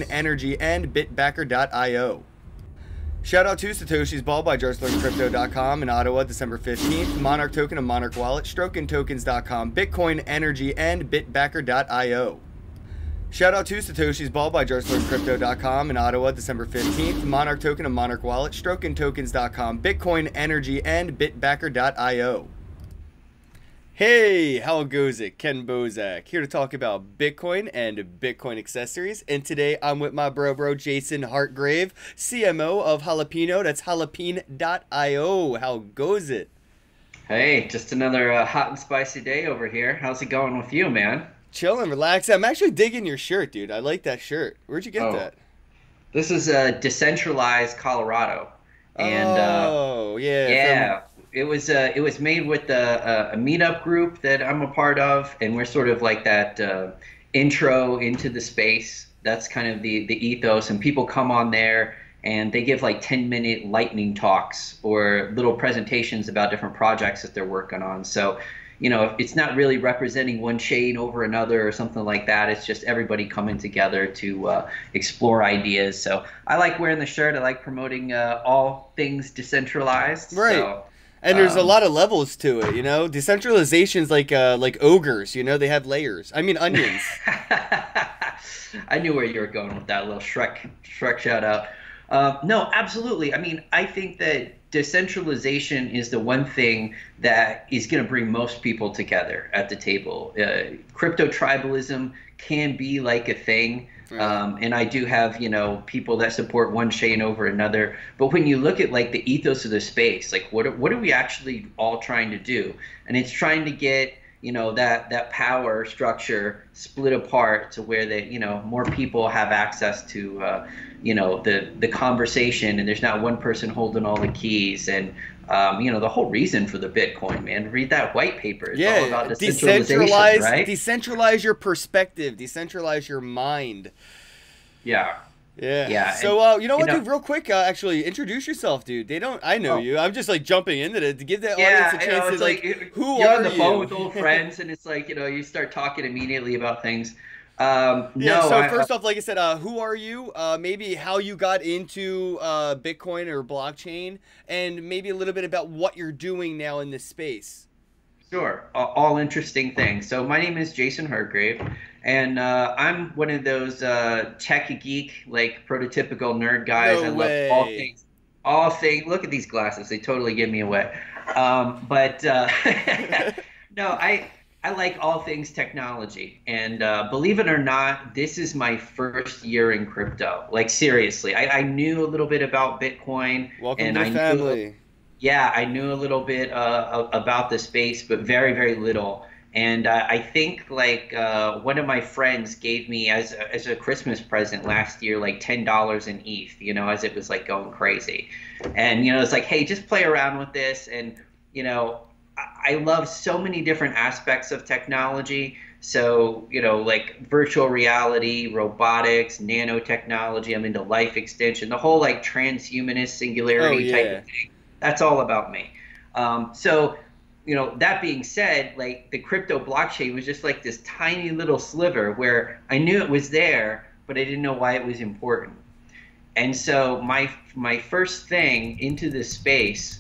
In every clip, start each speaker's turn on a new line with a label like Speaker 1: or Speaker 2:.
Speaker 1: Energy and Bitbacker.io. Shout out to Satoshi's Ball by JustLearnCrypto.com in Ottawa, December 15th. Monarch token of Monarch wallet, Stroken Tokens.com, Bitcoin Energy and Bitbacker.io. Shout out to Satoshi's Ball by JustLearnCrypto.com in Ottawa, December 15th. Monarch token of Monarch wallet, Stroken Tokens.com, Bitcoin Energy and Bitbacker.io. Hey, how goes it? Ken Bozak here to talk about Bitcoin and Bitcoin accessories. And today I'm with my bro Jason Hartgrave, CMO of Jalapeno. That's jalapeno.io. How goes it?
Speaker 2: Hey, just another hot and spicy day over here. How's it going with you, man?
Speaker 1: Chilling, relaxing. I'm actually digging your shirt, dude. I like that shirt. Where'd you get that?
Speaker 2: This is decentralized Colorado. And
Speaker 1: yeah.
Speaker 2: yeah. It was made with a meetup group that I'm a part of, and we're sort of like that intro into the space. That's kind of the ethos, and people come on there and they give like 10-minute lightning talks or little presentations about different projects that they're working on. So, you know, it's not really representing one chain over another or something like that. It's just everybody coming together to explore ideas. So I like wearing the shirt. I like promoting all things decentralized.
Speaker 1: Right.
Speaker 2: So,
Speaker 1: and there's a lot of levels to it, you know. Decentralization's like ogres, you know. They have layers. I mean, onions.
Speaker 2: I knew where you were going with that little Shrek shout out. No, absolutely. I mean, I think that decentralization is the one thing that is going to bring most people together at the table. Crypto tribalism can be like a thing. And I do have, you know, people that support one chain over another. But when you look at like the ethos of the space, like what are we actually all trying to do? And it's trying to get, you know, that power structure split apart to where that, you know, more people have access to, you know, the conversation, and there's not one person holding all the keys. And you know, the whole reason for the Bitcoin, man, read that white paper. It's all about decentralization, right?
Speaker 1: Decentralize your perspective, decentralize your mind.
Speaker 2: Yeah.
Speaker 1: Yeah. So, you know what, dude, real quick, actually, introduce yourself, dude. They don't, I know you. I'm just like jumping into it to give the audience a chance to like, who
Speaker 2: you're
Speaker 1: are
Speaker 2: on the
Speaker 1: you?
Speaker 2: phone with old friends, and it's like, you know, you start talking immediately about things.
Speaker 1: First off, like I said, who are you? Maybe how you got into Bitcoin or blockchain, and maybe a little bit about what you're doing now in this space.
Speaker 2: Sure, all interesting things. So my name is Jason Hartgrave, and I'm one of those tech geek, like prototypical nerd guys.
Speaker 1: No
Speaker 2: I
Speaker 1: way.
Speaker 2: love all things. Look at these glasses; they totally give me away. No, I like all things technology, and believe it or not, this is my first year in crypto. Like seriously, I knew a little bit about Bitcoin.
Speaker 1: Welcome to the family.
Speaker 2: I knew a little bit about the space, but very, very little. And I think like one of my friends gave me as a Christmas present last year like $10 in ETH, you know, as it was like going crazy. And you know, it's like, hey, just play around with this, and you know, I love so many different aspects of technology. So, you know, like virtual reality, robotics, nanotechnology. I'm into life extension, the whole like transhumanist singularity type of thing. That's all about me. So, you know, that being said, like the crypto blockchain was just like this tiny little sliver where I knew it was there, but I didn't know why it was important. And so my first thing into this space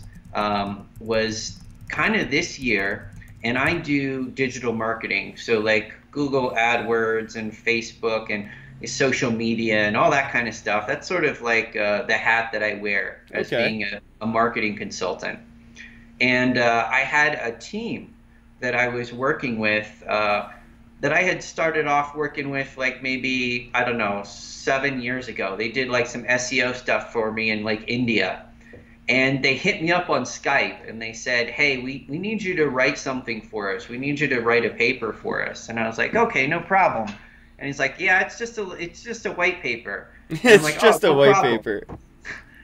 Speaker 2: was kind of this year, and I do digital marketing, so like Google AdWords and Facebook and social media and all that kind of stuff. That's sort of like the hat that I wear as being a marketing consultant. And I had a team that I was working with that I had started off working with like maybe, I don't know, 7 years ago. They did like some SEO stuff for me in like India. And they hit me up on Skype and they said, hey, we need you to write something for us. We need you to write a paper for us. And I was like, okay, no problem. And he's like, yeah, it's just a white paper.
Speaker 1: It's like, just a white paper.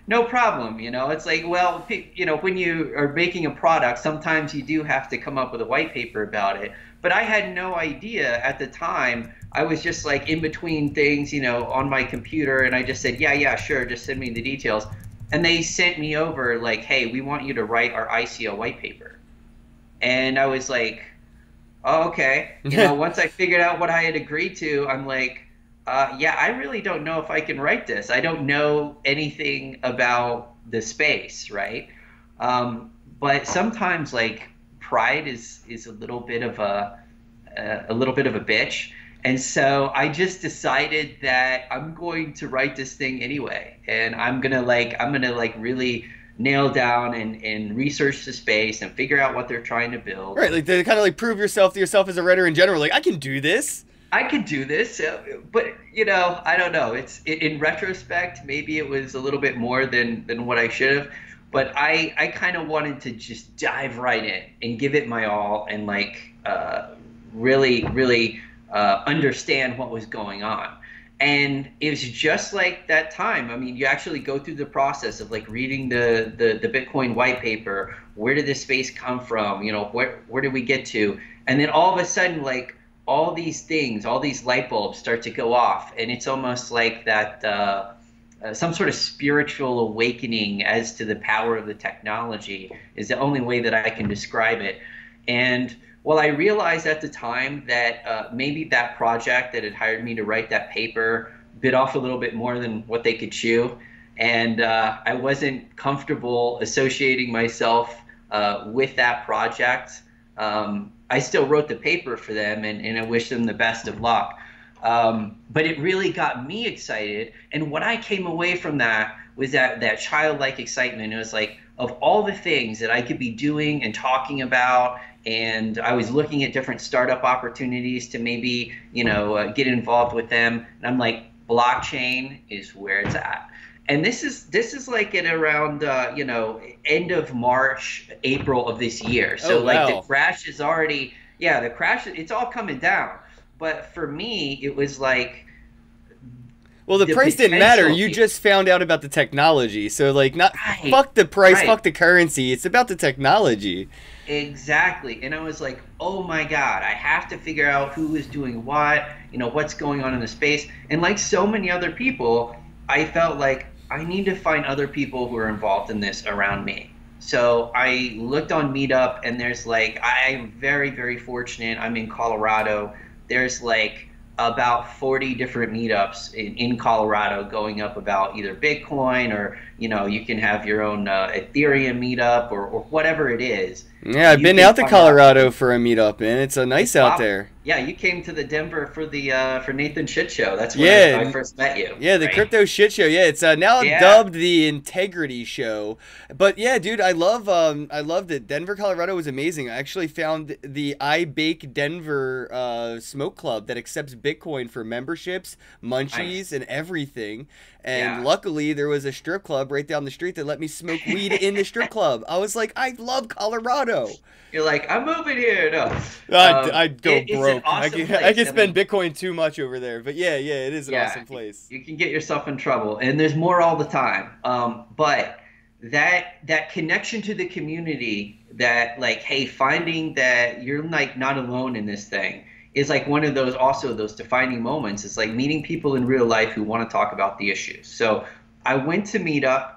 Speaker 2: No problem. You know, it's like, well, you know, when you are making a product, sometimes you do have to come up with a white paper about it. But I had no idea at the time. I was just like in between things, you know, on my computer. And I just said, yeah, sure. Just send me the details. And they sent me over like, hey, we want you to write our ICO white paper. And I was like, oh, okay. You know, once I figured out what I had agreed to, I'm like, Yeah, I really don't know if I can write this. I don't know anything about the space, right? But sometimes like pride is a little bit of a little bit of a bitch. And so I just decided that I'm going to write this thing anyway. And I'm gonna like really nail down and research the space and figure out what they're trying to build.
Speaker 1: Right, like to kind of like prove yourself to yourself as a writer in general. Like, I can do this.
Speaker 2: I could do this, but you know, I don't know. In retrospect, maybe it was a little bit more than what I should have. But I kind of wanted to just dive right in and give it my all and like really understand what was going on. And it was just like that time. I mean, you actually go through the process of like reading the Bitcoin white paper. Where did this space come from? You know, where did we get to? And then all of a sudden, like all these things, all these light bulbs start to go off, and it's almost like that some sort of spiritual awakening as to the power of the technology is the only way that I can describe it. And well, I realized at the time that maybe that project that had hired me to write that paper bit off a little bit more than what they could chew. And I wasn't comfortable associating myself with that project. I still wrote the paper for them, and I wish them the best of luck. But it really got me excited. And what I came away from that was that childlike excitement. It was like, of all the things that I could be doing and talking about, and I was looking at different startup opportunities to maybe, you know, get involved with them. And I'm like, blockchain is where it's at. And this is like at around, you know, end of March, April of this year. So like the crash is already, yeah, the crash, it's all coming down. But for me, it was like,
Speaker 1: well, the price didn't matter. You just found out about the technology. So, like, not fuck the price, fuck the currency. It's about the technology.
Speaker 2: Exactly. And I was like, oh my God, I have to figure out who is doing what, you know, what's going on in the space. And like so many other people, I felt like I need to find other people who are involved in this around me. So I looked on Meetup, and there's like, I'm very, very fortunate. I'm in Colorado. There's like about 40 different meetups in Colorado going up about either Bitcoin, or, you know, you can have your own Ethereum meetup, or whatever it is.
Speaker 1: Yeah, I've been out to Colorado for a meetup, and it's nice out there.
Speaker 2: Yeah, you came to the Denver for the for Nathan's Shit Show. That's when I first met you.
Speaker 1: Yeah, the Crypto Shit Show. Yeah, it's now dubbed the Integrity Show. But yeah, dude, I loved it. Denver, Colorado was amazing. I actually found the I Bake Denver smoke club that accepts Bitcoin for memberships, munchies, and everything. And luckily, there was a strip club right down the street that let me smoke weed in the strip club. I was like, I love Colorado.
Speaker 2: You're like, I'm moving here. No,
Speaker 1: I'd go broke. Awesome I can spend Bitcoin too much over there. But yeah, it is an awesome place.
Speaker 2: You can get yourself in trouble, and there's more all the time. But that connection to the community, that like, hey, finding that you're like not alone in this thing, is like one of those defining moments. It's like meeting people in real life who want to talk about the issues. So I went to Meetup,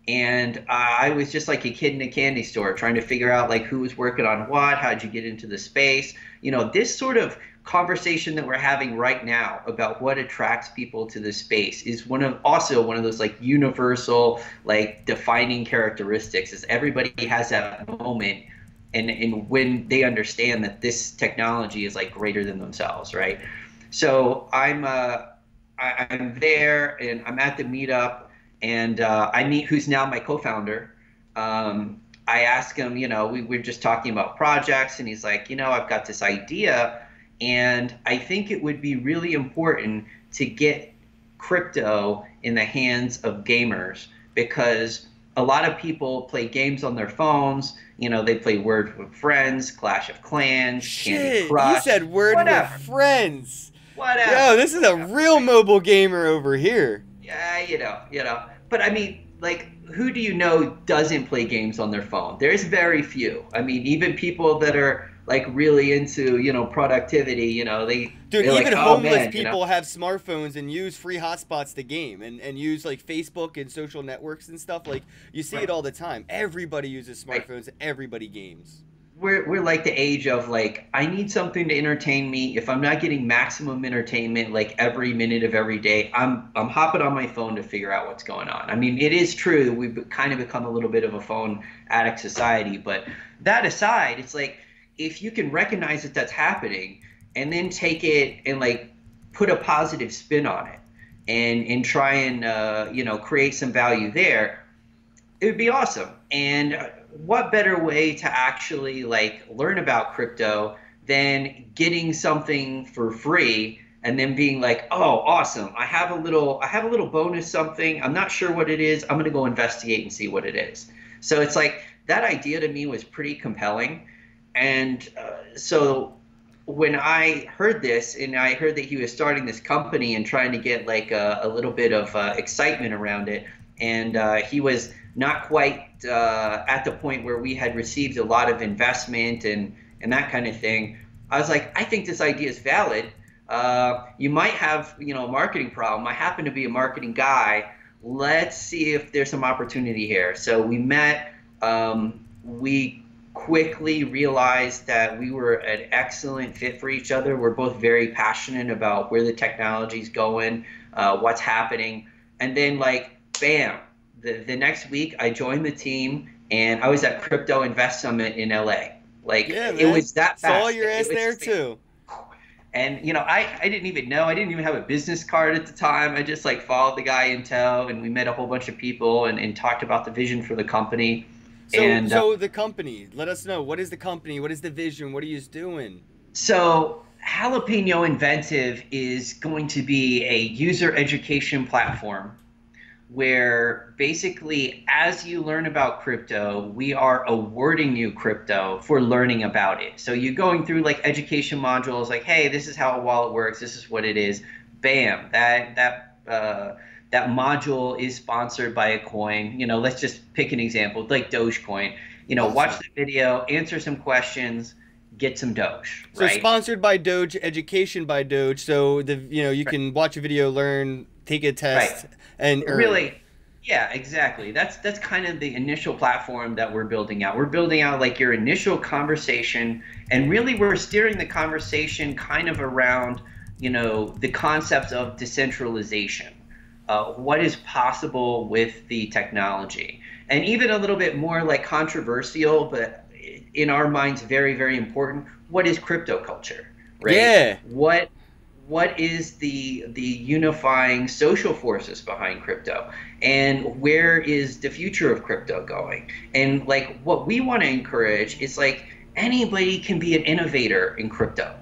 Speaker 2: and I was just like a kid in a candy store trying to figure out like who was working on what, how'd you get into the space. You know, this sort of conversation that we're having right now about what attracts people to the space is also one of those like universal, like defining characteristics, is everybody has that moment. And when they understand that this technology is like greater than themselves, right? So I'm there, and I'm at the Meetup, and I meet who's now my co-founder. I ask him, you know, we're just talking about projects, and he's like, you know, I've got this idea, and I think it would be really important to get crypto in the hands of gamers, because a lot of people play games on their phones. You know, they play Word with Friends, Clash of Clans, Candy Crush.
Speaker 1: You said Word with Friends.
Speaker 2: Whatever.
Speaker 1: Yo, this is a real mobile gamer over here.
Speaker 2: Yeah, you know. But I mean, like, who do you know doesn't play games on their phone? There's very few. I mean, even people that are like really into, you know, productivity, you know,
Speaker 1: dude, even like, homeless people have smartphones and use free hotspots to game and use like Facebook and social networks and stuff. Like, you see it all the time. Everybody uses smartphones. Everybody games.
Speaker 2: we're like the age of like, I need something to entertain me. If I'm not getting maximum entertainment like every minute of every day, I'm hopping on my phone to figure out what's going on. I mean, it is true that we've kind of become a little bit of a phone addict society, but that aside, it's like if you can recognize that that's happening and then take it and like put a positive spin on it and try and create some value there, it would be awesome. And what better way to actually like learn about crypto than getting something for free and then being like, oh, awesome. I have a little bonus something. I'm not sure what it is. I'm going to go investigate and see what it is. So it's like that idea to me was pretty compelling. And so when I heard this and I heard that he was starting this company and trying to get like a little bit of excitement around it, and he was not quite at the point where we had received a lot of investment and that kind of thing, I was like, I think this idea is valid. You might have, a marketing problem. I happen to be a marketing guy. Let's see if there's some opportunity here. So we met. We quickly realized that we were an excellent fit for each other. We're both very passionate about where the technology's going, what's happening. And then like, bam, the next week I joined the team and I was at Crypto Invest Summit in LA. Like
Speaker 1: Yeah,
Speaker 2: it
Speaker 1: man.
Speaker 2: was that
Speaker 1: Saw
Speaker 2: fast.
Speaker 1: your ass
Speaker 2: It was
Speaker 1: there
Speaker 2: just
Speaker 1: too.
Speaker 2: and I didn't even know. I didn't even have a business card at the time. I just like followed the guy in tow, and we met a whole bunch of people and talked about the vision for the company.
Speaker 1: So,
Speaker 2: And
Speaker 1: so the company, let us know. What is the company? What is the vision? What are you doing?
Speaker 2: so Jalapeno Inventive is going to be a user education platform where basically as you learn about crypto, we are awarding you crypto for learning about it. So you're going through like education modules like, hey, this is how a wallet works, this is what it is. Bam, that module is sponsored by a coin. Let's just pick an example, like Dogecoin. Watch
Speaker 1: Awesome.
Speaker 2: the video, answer some questions, get some Doge,
Speaker 1: So
Speaker 2: right?
Speaker 1: sponsored by Doge, education by Doge. So you
Speaker 2: Right.
Speaker 1: can watch a video, learn, take a
Speaker 2: Right.
Speaker 1: test, and earn.
Speaker 2: Really, yeah, exactly. That's kind of the initial platform that we're building out. We're building out like your initial conversation, and really we're steering the conversation kind of around, the concepts of decentralization. What is possible with the technology, and even a little bit more like controversial, but in our minds very, very important. What is crypto culture, right?
Speaker 1: Yeah.
Speaker 2: What is the unifying social forces behind crypto, and where is the future of crypto going? And like what we want to encourage is like anybody can be an innovator in crypto.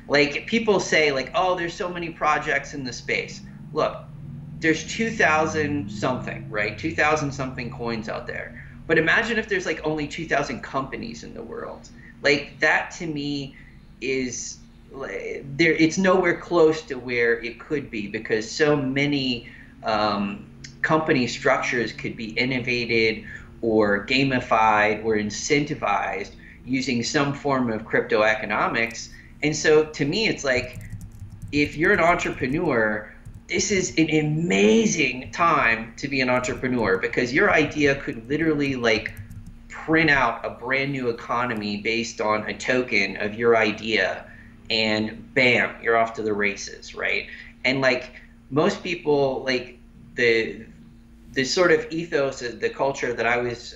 Speaker 2: Like people say like, oh, there's so many projects in the space. Look, there's 2000 something, right? 2000 something coins out there. But imagine if there's like only 2000 companies in the world. Like that to me is there, it's nowhere close to where it could be, because so many company structures could be innovated or gamified or incentivized using some form of crypto economics. And so to me, it's like if you're an entrepreneur, this is an amazing time to be an entrepreneur, because your idea could literally like print out a brand new economy based on a token of your idea, and bam, you're off to the races, right? And like most people, like the sort of ethos, the culture that I was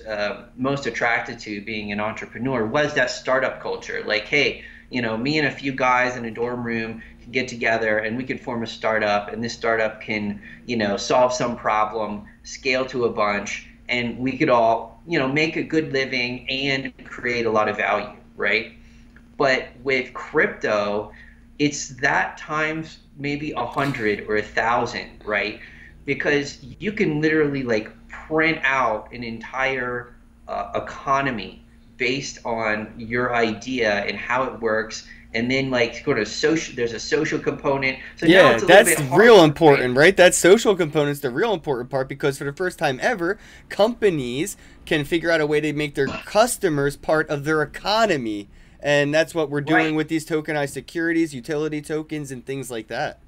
Speaker 2: most attracted to being an entrepreneur was that startup culture. Like, hey, me and a few guys in a dorm room can get together and we can form a startup, and this startup can, solve some problem, scale to a bunch, and we could all, make a good living and create a lot of value, right? But with crypto, it's that times maybe 100 or 1,000, right? Because you can literally like print out an entire economy based on your idea and how it works, and then like sort of social. There's a social component. So now
Speaker 1: Yeah,
Speaker 2: it's a little
Speaker 1: that's
Speaker 2: bit
Speaker 1: real
Speaker 2: harder, right?
Speaker 1: important, right? That social component's the real important part, because for the first time ever, companies can figure out a way to make their customers part of their economy. And that's what we're doing
Speaker 2: Right.
Speaker 1: with these tokenized securities, utility tokens, and things like that.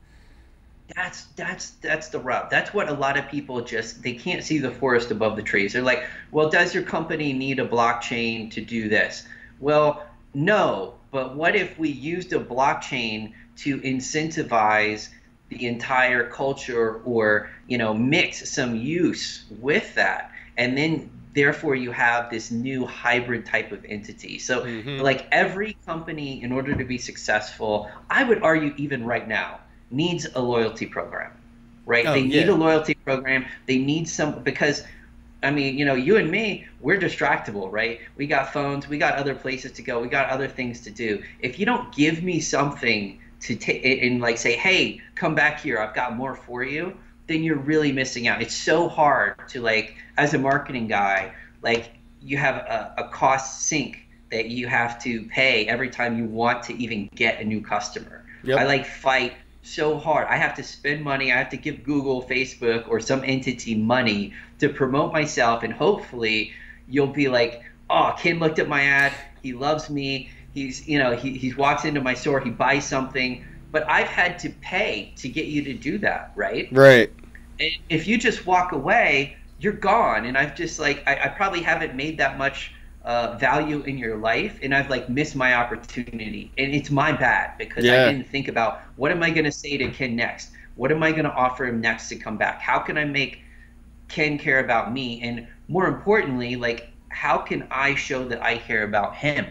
Speaker 2: That's the rub. That's what a lot of people just they can't see the forest above the trees. They're like, well, does your company need a blockchain to do this? Well, no, but what if we used a blockchain to incentivize the entire culture, or, mix some use with that? And then therefore you have this new hybrid type of entity. So
Speaker 1: Hmm.
Speaker 2: like every company, in order to be successful, I would argue even right now, needs a loyalty program, right?
Speaker 1: Oh
Speaker 2: They need a
Speaker 1: yeah.
Speaker 2: loyalty program. They need some, because I mean, you and me, we're distractible, right? We got phones, we got other places to go, we got other things to do. If you don't give me something to take and like say, hey, come back here, I've got more for you, then you're really missing out. It's so hard to, like, as a marketing guy, like, you have a cost sink that you have to pay every time you want to even get a new customer. I
Speaker 1: Yep.
Speaker 2: like fight so hard. I have to spend money. I have to give Google, Facebook, or some entity money to promote myself, and hopefully you'll be like, oh, Ken looked at my ad, he loves me, he walks into my store, he buys something, but I've had to pay to get you to do that, right?
Speaker 1: Right.
Speaker 2: And if you just walk away, you're gone. And I've just, like, I probably haven't made that much value in your life, and I've, like, missed my opportunity, and it's my bad because I
Speaker 1: Yeah.
Speaker 2: didn't think about what am I going to say to Ken next, what am I going to offer him next to come back, how can I make Ken care about me, and more importantly, like, how can I show that I care about him,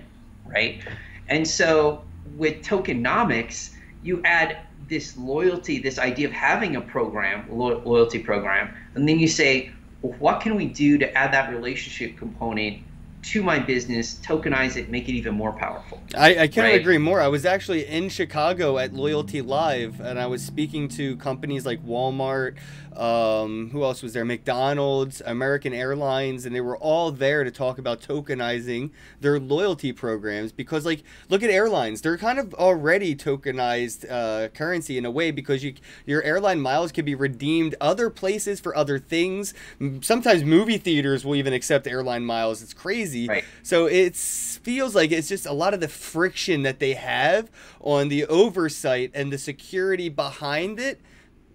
Speaker 2: right? And so with tokenomics, you add this loyalty, this idea of having a program, loyalty program, and then you say, well, what can we do to add that relationship component to my business, tokenize it, make it even more powerful,
Speaker 1: I couldn't
Speaker 2: right?
Speaker 1: agree more. I was actually in Chicago at Loyalty Live, and I was speaking to companies like Walmart. Who else was there? McDonald's, American Airlines, and they were all there to talk about tokenizing their loyalty programs. Because, like, look at airlines; they're kind of already tokenized currency in a way, because your airline miles can be redeemed other places for other things. Sometimes movie theaters will even accept airline miles. It's crazy.
Speaker 2: Right.
Speaker 1: So it feels like it's just a lot of the friction that they have on the oversight and the security behind it.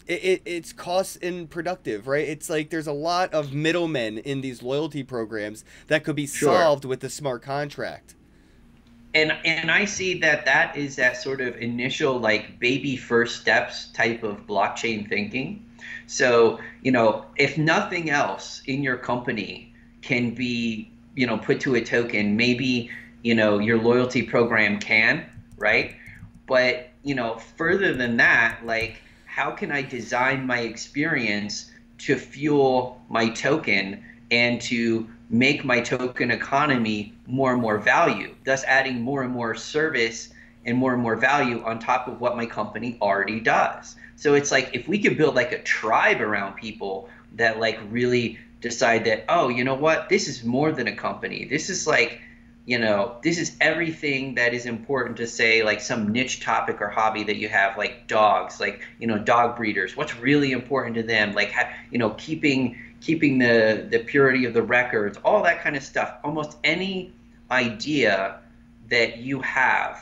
Speaker 1: It's cost and productive, right? It's like there's a lot of middlemen in these loyalty programs that could be
Speaker 2: Sure.
Speaker 1: solved with the smart contract.
Speaker 2: And I see that that is that sort of initial, like, baby first steps type of blockchain thinking. So, if nothing else in your company can be, put to a token, maybe, your loyalty program can, right? But, further than that, like, how can I design my experience to fuel my token and to make my token economy more and more value, thus adding more and more service and more value on top of what my company already does. So it's like, if we could build, like, a tribe around people that, like, really decide that, oh, you know what, this is more than a company. This is like, this is everything that is important to, say, like, some niche topic or hobby that you have, like dogs, like, dog breeders. What's really important to them? Like, keeping the purity of the records, all that kind of stuff. Almost any idea that you have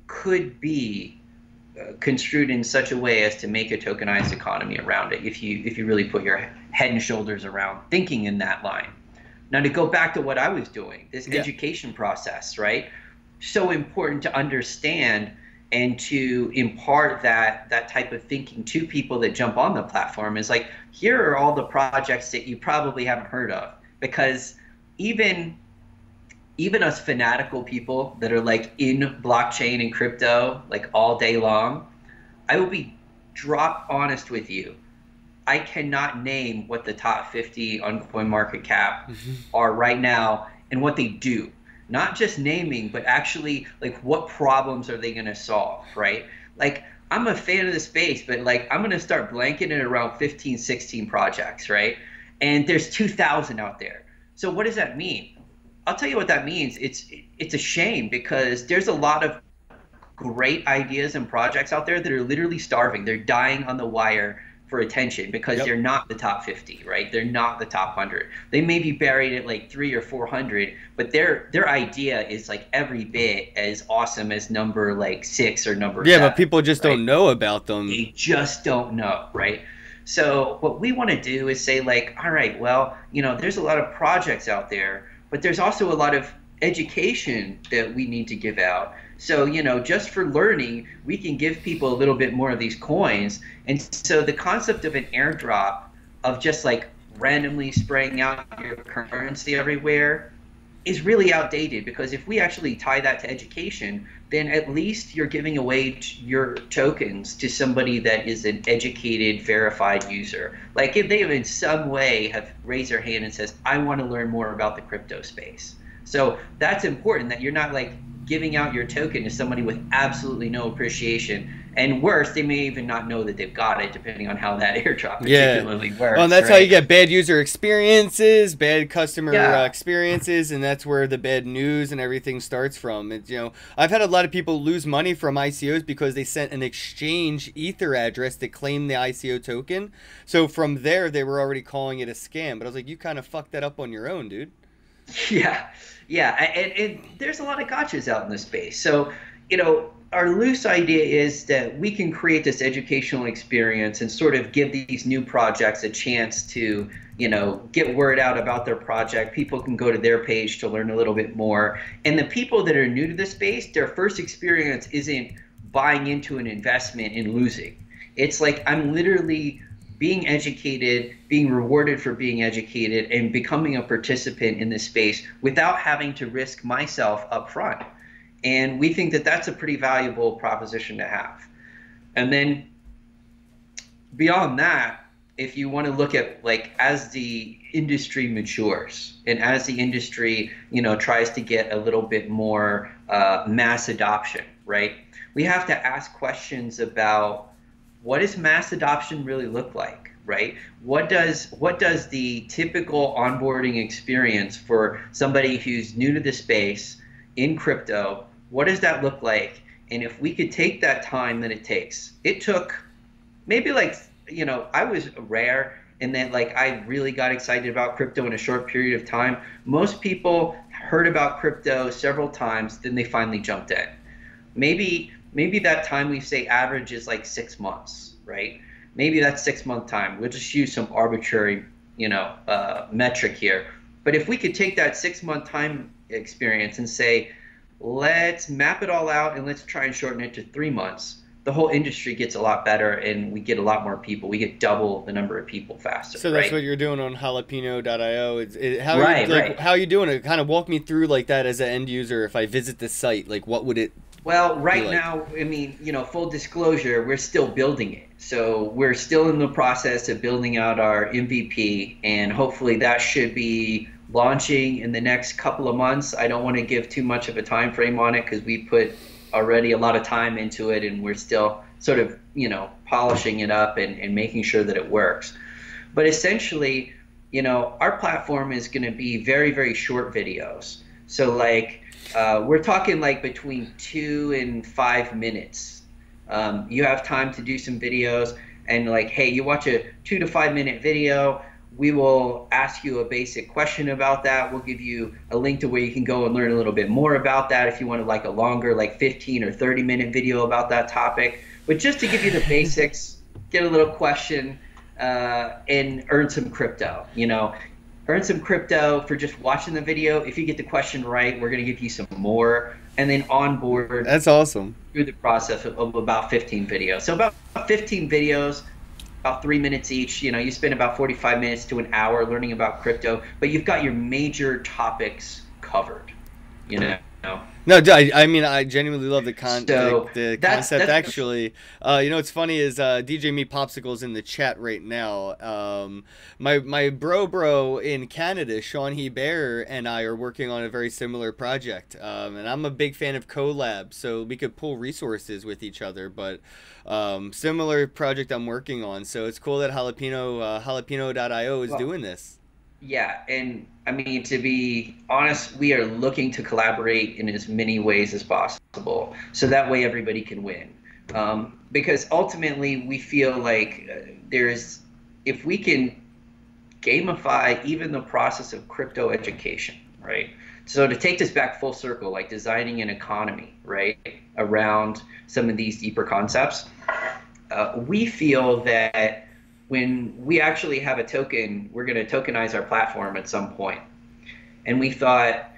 Speaker 2: could be construed in such a way as to make a tokenized economy around it, if you really put your head and shoulders around thinking in that line. Now, to go back to what I was doing, this
Speaker 1: Yeah.
Speaker 2: education process, right? So important to understand and to impart that type of thinking to people that jump on the platform, is like, here are all the projects that you probably haven't heard of, because even us fanatical people that are, like, in blockchain and crypto, like, all day long, I will be drop honest with you. I cannot name what the top 50 on CoinMarketCap are right now and what they do. Not just naming, but actually, like, what problems are they going to solve, right? Like, I'm a fan of the space, but, like, I'm going to start blanketing it around 15, 16 projects, right? And there's 2,000 out there. So what does that mean? I'll tell you what that means. It's a shame, because there's a lot of great ideas and projects out there that are literally starving. They're dying on the wire for attention because
Speaker 1: Yep.
Speaker 2: they're not the top 50, right? They're not the top 100. They may be buried at, like, 3 or 400, but their idea is, like, every bit as awesome as number, like, 6 or number
Speaker 1: Yeah, but
Speaker 2: 7,
Speaker 1: people just
Speaker 2: right?
Speaker 1: don't know about them.
Speaker 2: They just don't know, right? So what we want to do is say, like, all right, well, there's a lot of projects out there, but there's also a lot of education that we need to give out. So, just for learning, we can give people a little bit more of these coins. And so the concept of an airdrop, of just like randomly spraying out your currency everywhere, is really outdated, because if we actually tie that to education, then at least you're giving away your tokens to somebody that is an educated, verified user. Like if they in some way have raised their hand and says, I want to learn more about the crypto space. So that's important, that you're not like giving out your token to somebody with absolutely no appreciation. And worse, they may even not know that they've got it, depending on how that airdrop particularly works.
Speaker 1: Well, and that's
Speaker 2: right?
Speaker 1: how you get bad user experiences, bad customer
Speaker 2: Yeah.
Speaker 1: experiences, and that's where the bad news and everything starts from. It's, I've had a lot of people lose money from ICOs because they sent an exchange Ether address to claim the ICO token. So from there, they were already calling it a scam. But I was like, you kind of fucked that up on your own, dude.
Speaker 2: Yeah, yeah, and there's a lot of gotchas out in this space. So, our loose idea is that we can create this educational experience and sort of give these new projects a chance to, get word out about their project. People can go to their page to learn a little bit more. And the people that are new to the space, their first experience isn't buying into an investment and losing. It's like I'm literally being educated, being rewarded for being educated, and becoming a participant in this space without having to risk myself up front. And we think that that's a pretty valuable proposition to have. And then beyond that, if you want to look at like as the industry matures and as the industry, tries to get a little bit more mass adoption, right? We have to ask questions about, what does mass adoption really look like, right? What does the typical onboarding experience for somebody who's new to the space in crypto, what does that look like? And if we could take that time that it takes, it took maybe like, I was rare in that like I really got excited about crypto in a short period of time. Most people heard about crypto several times, then they finally jumped in. Maybe that time, we say average is like 6 months, right? Maybe that's 6 month time. We'll just use some arbitrary, metric here. But if we could take that 6 month time experience and say, let's map it all out and let's try and shorten it to 3 months, the whole industry gets a lot better and we get a lot more people. We get double the number of people faster.
Speaker 1: So that's
Speaker 2: right?
Speaker 1: what you're doing on jalapeno.io.
Speaker 2: Right.
Speaker 1: How are you doing it? Kind of walk me through like that as an end user. If I visit the site, like what would it
Speaker 2: Well, right
Speaker 1: like?
Speaker 2: now, I mean, full disclosure, we're still building it. So we're still in the process of building out our MVP, and hopefully that should be launching in the next couple of months. I don't want to give too much of a time frame on it because we put already a lot of time into it, and we're still sort of, polishing it up and making sure that it works. But essentially, our platform is going to be very, very short videos. So like, we're talking like between 2 and 5 minutes. You have time to do some videos, and like, hey, you watch a 2 to 5 minute video, we will ask you a basic question about that. We'll give you a link to where you can go and learn a little bit more about that if you want like a longer, like 15 or 30-minute video about that topic. But just to give you the basics, get a little question, and earn some crypto, Earn some crypto for just watching the video. If you get the question right, we're going to give you some more, and then onboard.
Speaker 1: That's awesome.
Speaker 2: Through the process of about 15 videos. So about 15 videos, about 3 minutes each. You spend about 45 minutes to an hour learning about crypto, but you've got your major topics covered.
Speaker 1: No, I mean, I genuinely love the
Speaker 2: So
Speaker 1: the
Speaker 2: that's
Speaker 1: concept. Actually, what's funny is DJ Me Popsicle's in the chat right now. My bro in Canada, Sean Hebert, and I are working on a very similar project. And I'm a big fan of collabs, so we could pull resources with each other. But similar project I'm working on, so it's cool that jalapeno.io is doing this.
Speaker 2: Yeah, and I mean, to be honest, we are looking to collaborate in as many ways as possible, so that way everybody can win. Because ultimately, we feel like if we can gamify even the process of crypto education, right? So to take this back full circle, like designing an economy, right, around some of these deeper concepts, we feel that when we actually have a token, we're going to tokenize our platform at some point. And we thought,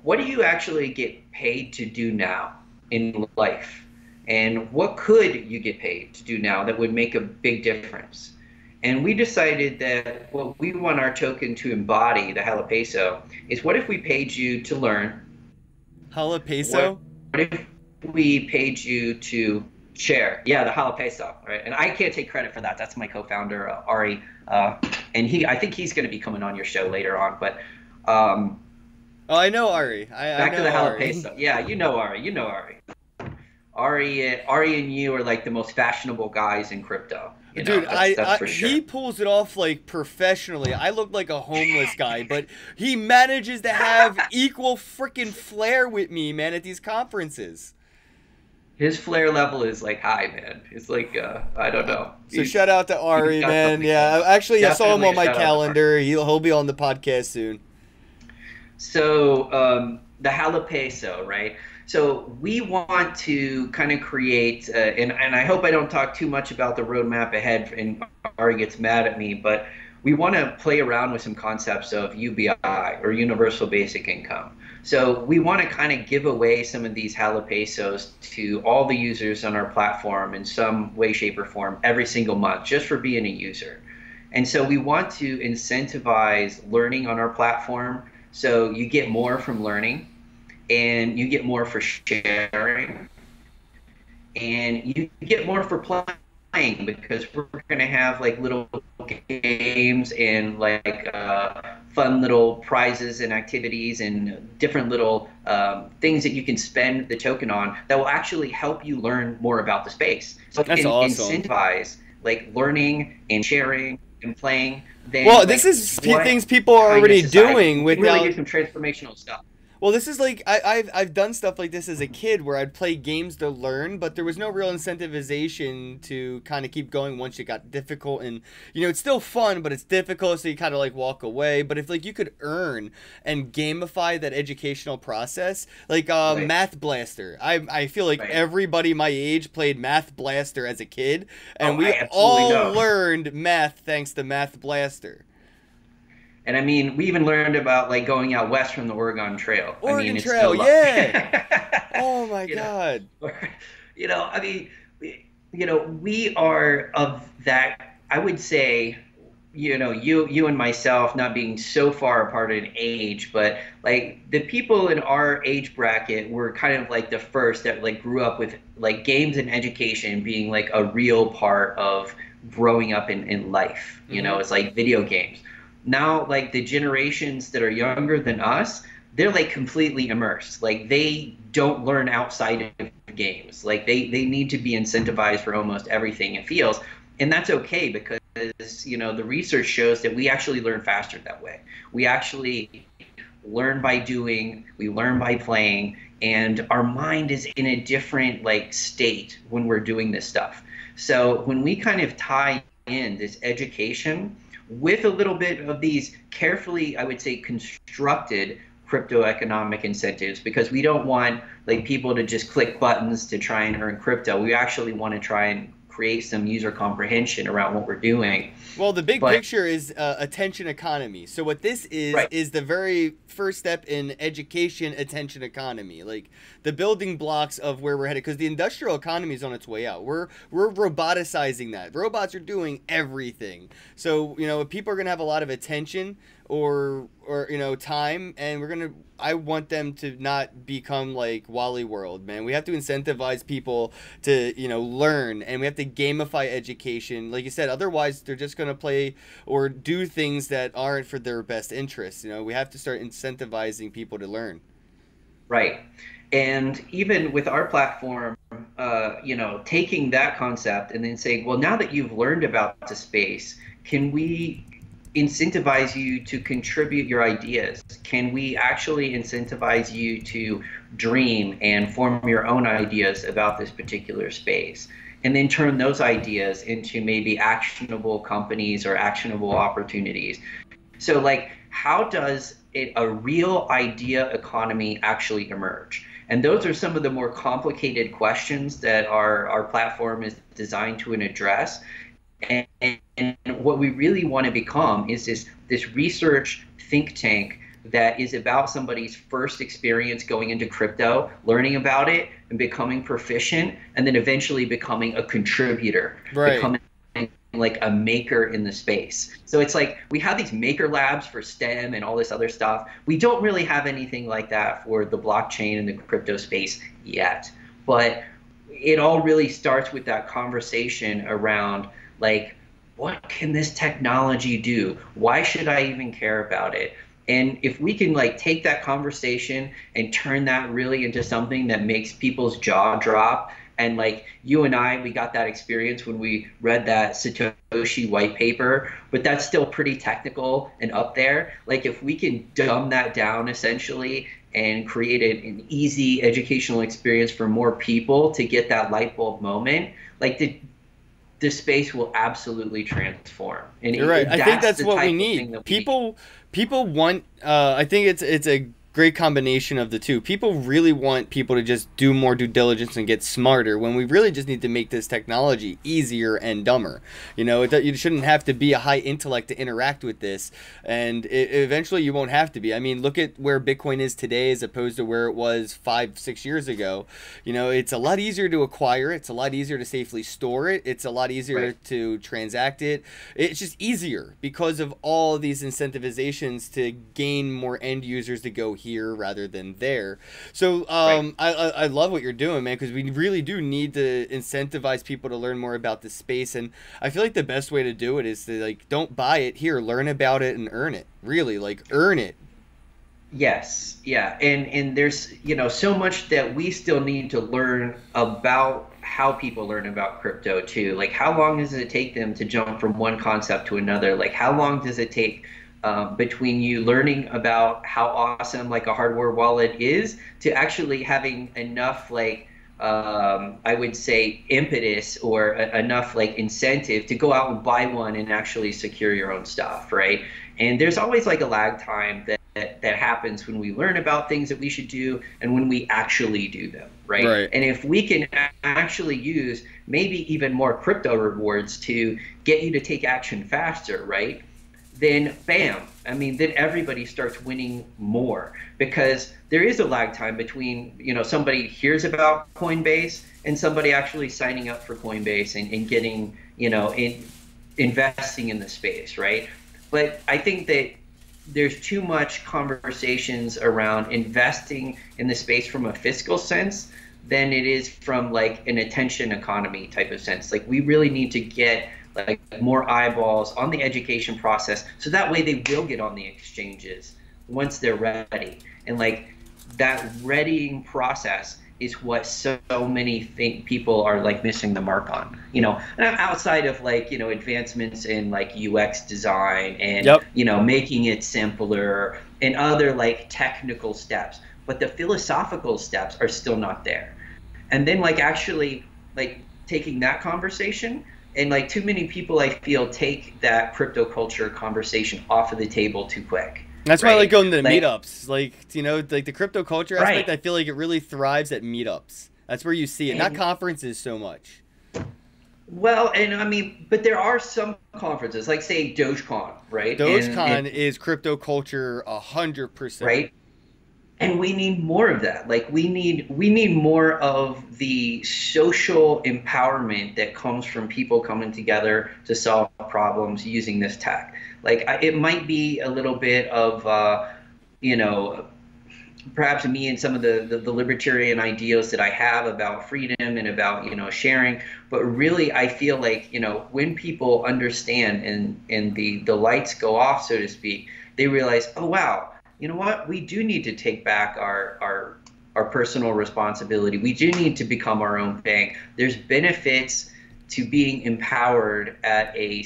Speaker 2: what do you actually get paid to do now in life? And what could you get paid to do now that would make a big difference? And we decided that what we want our token to embody, the Jalapeso, is what if we paid you to learn? What
Speaker 1: Jalapeso?
Speaker 2: if we paid you to share? Yeah, the Jalapeso, right? And I can't take credit for that. That's my co-founder, Ari. And I think he's going to be coming on your show later on. But
Speaker 1: Oh, I know Ari. I
Speaker 2: back to
Speaker 1: know
Speaker 2: the
Speaker 1: Ari.
Speaker 2: Jalapeso. Yeah, you know Ari. You know Ari. Ari and you are like the most fashionable guys in crypto.
Speaker 1: Dude,
Speaker 2: That's for sure.
Speaker 1: he pulls it off like professionally. I look like a homeless guy, but he manages to have equal freaking flair with me, man, at these conferences.
Speaker 2: His flair level is like high, man. It's like I don't know.
Speaker 1: So shout out to Ari,
Speaker 2: got
Speaker 1: man.
Speaker 2: something
Speaker 1: Yeah,
Speaker 2: going.
Speaker 1: actually, I saw him
Speaker 2: Definitely
Speaker 1: on
Speaker 2: a
Speaker 1: my
Speaker 2: shout out to Ari.
Speaker 1: calendar. He'll be on the podcast soon.
Speaker 2: So the Jalapeso, right? So we want to kind of create, and I hope I don't talk too much about the roadmap ahead and Ari gets mad at me, but we want to play around with some concepts of UBI or Universal Basic Income. So we want to kind of give away some of these Jalapesos to all the users on our platform in some way, shape, or form every single month just for being a user. And so we want to incentivize learning on our platform. So you get more from learning and you get more for sharing and you get more for playing because we're going to have like little games and like fun little prizes and activities and different little things that you can spend the token on that will actually help you learn more about the space. So
Speaker 1: That's awesome.
Speaker 2: incentivize like learning and sharing and playing. Then,
Speaker 1: Well,
Speaker 2: like,
Speaker 1: this is
Speaker 2: what
Speaker 1: things people are
Speaker 2: kind of
Speaker 1: already
Speaker 2: society-
Speaker 1: doing
Speaker 2: we can really
Speaker 1: without.
Speaker 2: do some transformational stuff.
Speaker 1: Well, this is like I've done stuff like this as a kid where I'd play games to learn, but there was no real incentivization to kind of keep going once it got difficult. And it's still fun, but it's difficult, so you kind of like walk away. But if like you could earn and gamify that educational process, like
Speaker 2: Right.
Speaker 1: Math Blaster, I feel like
Speaker 2: Right.
Speaker 1: everybody my age played Math Blaster as a kid, and
Speaker 2: Oh,
Speaker 1: we
Speaker 2: I absolutely
Speaker 1: all
Speaker 2: know.
Speaker 1: learned math thanks to Math Blaster.
Speaker 2: And I mean, we even learned about like going out west from the Oregon Trail. I mean,
Speaker 1: Oregon
Speaker 2: it's
Speaker 1: Trail,
Speaker 2: still
Speaker 1: yeah. Oh my
Speaker 2: you know,
Speaker 1: God.
Speaker 2: I mean, we are of that. I would say, you and myself not being so far apart in age, but like the people in our age bracket were kind of like the first that like grew up with like games and education being like a real part of growing up in life. It's like video games. Now, like the generations that are younger than us, they're like completely immersed. Like they don't learn outside of games. Like they need to be incentivized for almost everything it feels. And that's okay because, the research shows that we actually learn faster that way. We actually learn by doing, we learn by playing, and our mind is in a different like state when we're doing this stuff. So when we kind of tie in this education with a little bit of these carefully, I would say, constructed crypto economic incentives, because we don't want like people to just click buttons to try and earn crypto. We actually want to try and create some user comprehension around what we're doing.
Speaker 1: Well, the big
Speaker 2: But-
Speaker 1: picture is attention economy. So what this
Speaker 2: Right.
Speaker 1: is the very first step in education attention economy, like the building blocks of where we're headed. Because the industrial economy is on its way out. We're roboticizing that. Robots are doing everything. So people are gonna have a lot of attention or time, and I want them to not become like Wally World, man. We have to incentivize people to learn, and we have to gamify education, like you said. Otherwise they're just going to play or do things that aren't for their best interests. We have to start incentivizing people to learn.
Speaker 2: Right. And even with our platform, taking that concept and then saying, well, now that you've learned about the space, can we incentivize you to contribute your ideas? Can we actually incentivize you to dream and form your own ideas about this particular space? And then turn those ideas into maybe actionable companies or actionable opportunities. So like, how does a real idea economy actually emerge? And those are some of the more complicated questions that our platform is designed to address. And what we really want to become is this research think tank that is about somebody's first experience going into crypto, learning about it and becoming proficient, and then eventually becoming a contributor,
Speaker 1: Right.
Speaker 2: becoming like a maker in the space. So it's like we have these maker labs for STEM and all this other stuff. We don't really have anything like that for the blockchain and the crypto space yet. But it all really starts with that conversation around like, what can this technology do? Why should I even care about it? And if we can like take that conversation and turn that really into something that makes people's jaw drop, and like you and I, we got that experience when we read that Satoshi white paper, but that's still pretty technical and up there. Like if we can dumb that down essentially and create an easy educational experience for more people to get that light bulb moment, like the space will absolutely transform. And
Speaker 1: You're right. I think
Speaker 2: that's
Speaker 1: that's
Speaker 2: the
Speaker 1: what we
Speaker 2: type of
Speaker 1: need.
Speaker 2: thing that we need.
Speaker 1: People want. I think it's a great combination of the two. People really want people to just do more due diligence and get smarter, when we really just need to make this technology easier and dumber. You know, you shouldn't have to be a high intellect to interact with this, and eventually you won't have to be. I mean, look at where Bitcoin is today as opposed to where it was 5-6 years ago. You know, it's a lot easier to acquire. It's a lot easier to safely store it. It's a lot easier
Speaker 2: Right.
Speaker 1: to transact it. It's just easier because of all these incentivizations to gain more end users to go here rather than there. So
Speaker 2: Right.
Speaker 1: I love what you're doing, man, because we really do need to incentivize people to learn more about the space. And I feel like the best way to do it is to like, don't buy it here, learn about it and earn it. Really, like, earn it.
Speaker 2: Yes, yeah, and there's so much that we still need to learn about how people learn about crypto too. Like how long does it take them to jump from one concept to another? Like how long does it take between you learning about how awesome like a hardware wallet is to actually having enough like I would say impetus or enough like incentive to go out and buy one and actually secure your own stuff, right? And there's always like a lag time that happens when we learn about things that we should do and when we actually do them, right?
Speaker 1: Right.
Speaker 2: And if we can actually use maybe even more crypto rewards to get you to take action faster, right? Then bam, I mean, then everybody starts winning more because there is a lag time between, somebody hears about Coinbase and somebody actually signing up for Coinbase and getting, investing in the space, right? But I think that there's too much conversations around investing in the space from a fiscal sense than it is from like an attention economy type of sense. Like we really need to get like more eyeballs on the education process so that way they will get on the exchanges once they're ready. And like that readying process is what so many people are like missing the mark on, and outside of like, advancements in like UX design and,
Speaker 1: Yep.
Speaker 2: making it simpler and other like technical steps, but the philosophical steps are still not there. And then like actually like taking that conversation and like too many people I feel take that crypto culture conversation off of the table too quick.
Speaker 1: That's why I like
Speaker 2: Right?
Speaker 1: going to the
Speaker 2: Like,
Speaker 1: meetups. Like, like the crypto culture aspect,
Speaker 2: right.
Speaker 1: I feel like it really thrives at meetups. That's where you see it, not
Speaker 2: And
Speaker 1: conferences so much.
Speaker 2: well, and I mean, but there are some conferences, like say Dogecoin, right?
Speaker 1: Dogecoin is crypto culture 100%.
Speaker 2: Right? And we need more of that. Like we need more of the social empowerment that comes from people coming together to solve problems using this tech. Like it might be a little bit of you know perhaps me and some of the libertarian ideals that I have about freedom and about sharing, but really I feel like when people understand and the lights go off, so to speak, they realize, oh wow, you know what, we do need to take back our personal responsibility. We do need to become our own bank. There's benefits to being empowered at a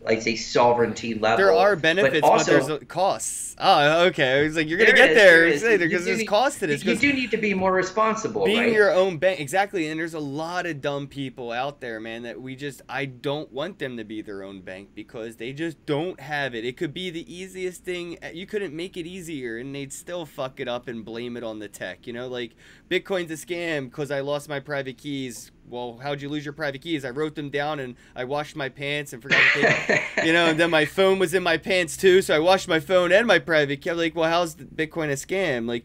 Speaker 2: like say sovereignty level.
Speaker 1: There are
Speaker 2: But
Speaker 1: benefits, but
Speaker 2: also
Speaker 1: there's costs. Oh, okay. It's like you're gonna
Speaker 2: there
Speaker 1: get
Speaker 2: is,
Speaker 1: there
Speaker 2: there is.
Speaker 1: because there's cost to this.
Speaker 2: You
Speaker 1: 'Cause
Speaker 2: do need to be more responsible,
Speaker 1: being
Speaker 2: right?
Speaker 1: your own bank, exactly. And there's a lot of dumb people out there, man, that I don't want them to be their own bank because they just don't have it. It could be the easiest thing. You couldn't make it easier, and they'd still fuck it up and blame it on the tech. Like Bitcoin's a scam because I lost my private keys. well, how'd you lose your private keys? I wrote them down and I washed my pants and forgot to take, and then my phone was in my pants too. So I washed my phone and my private key. I'm like, well, how's Bitcoin a scam? Like,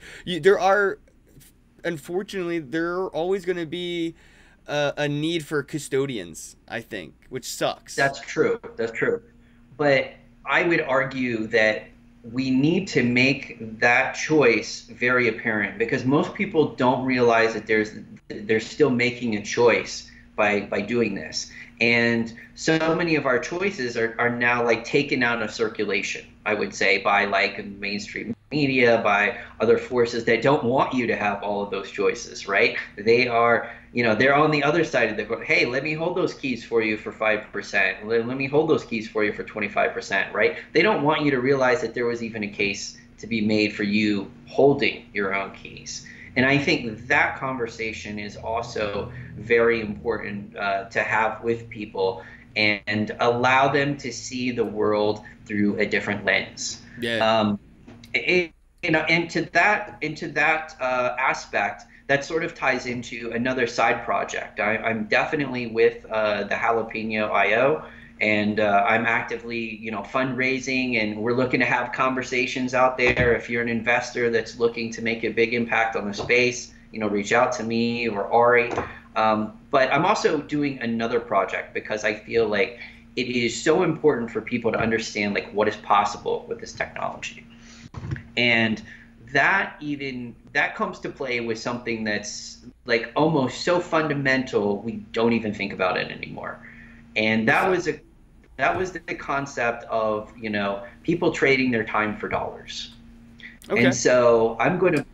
Speaker 1: unfortunately, there are always going to be a need for custodians, I think, which sucks.
Speaker 2: That's true. That's true. But I would argue that we need to make that choice very apparent, because most people don't realize that they're still making a choice by doing this. And so many of our choices are now like taken out of circulation, I would say, by like mainstream media, by other forces that don't want you to have all of those choices, right? They are, they're on the other side of the coin. Hey, let me hold those keys for you for 5%. Let me hold those keys for you for 25%, right? They don't want you to realize that there was even a case to be made for you holding your own keys. And I think that conversation is also very important to have with people, and allow them to see the world through a different lens.
Speaker 1: Yeah.
Speaker 2: Into that aspect, that sort of ties into another side project. I'm definitely with the Jalapeno IO, and I'm actively, fundraising, and we're looking to have conversations out there. If you're an investor that's looking to make a big impact on the space, reach out to me or Ari. But I'm also doing another project because I feel like it is so important for people to understand like what is possible with this technology. And that comes to play with something that's like almost so fundamental we don't even think about it anymore. And that was the concept of, people trading their time for dollars. Okay. And so I'm gonna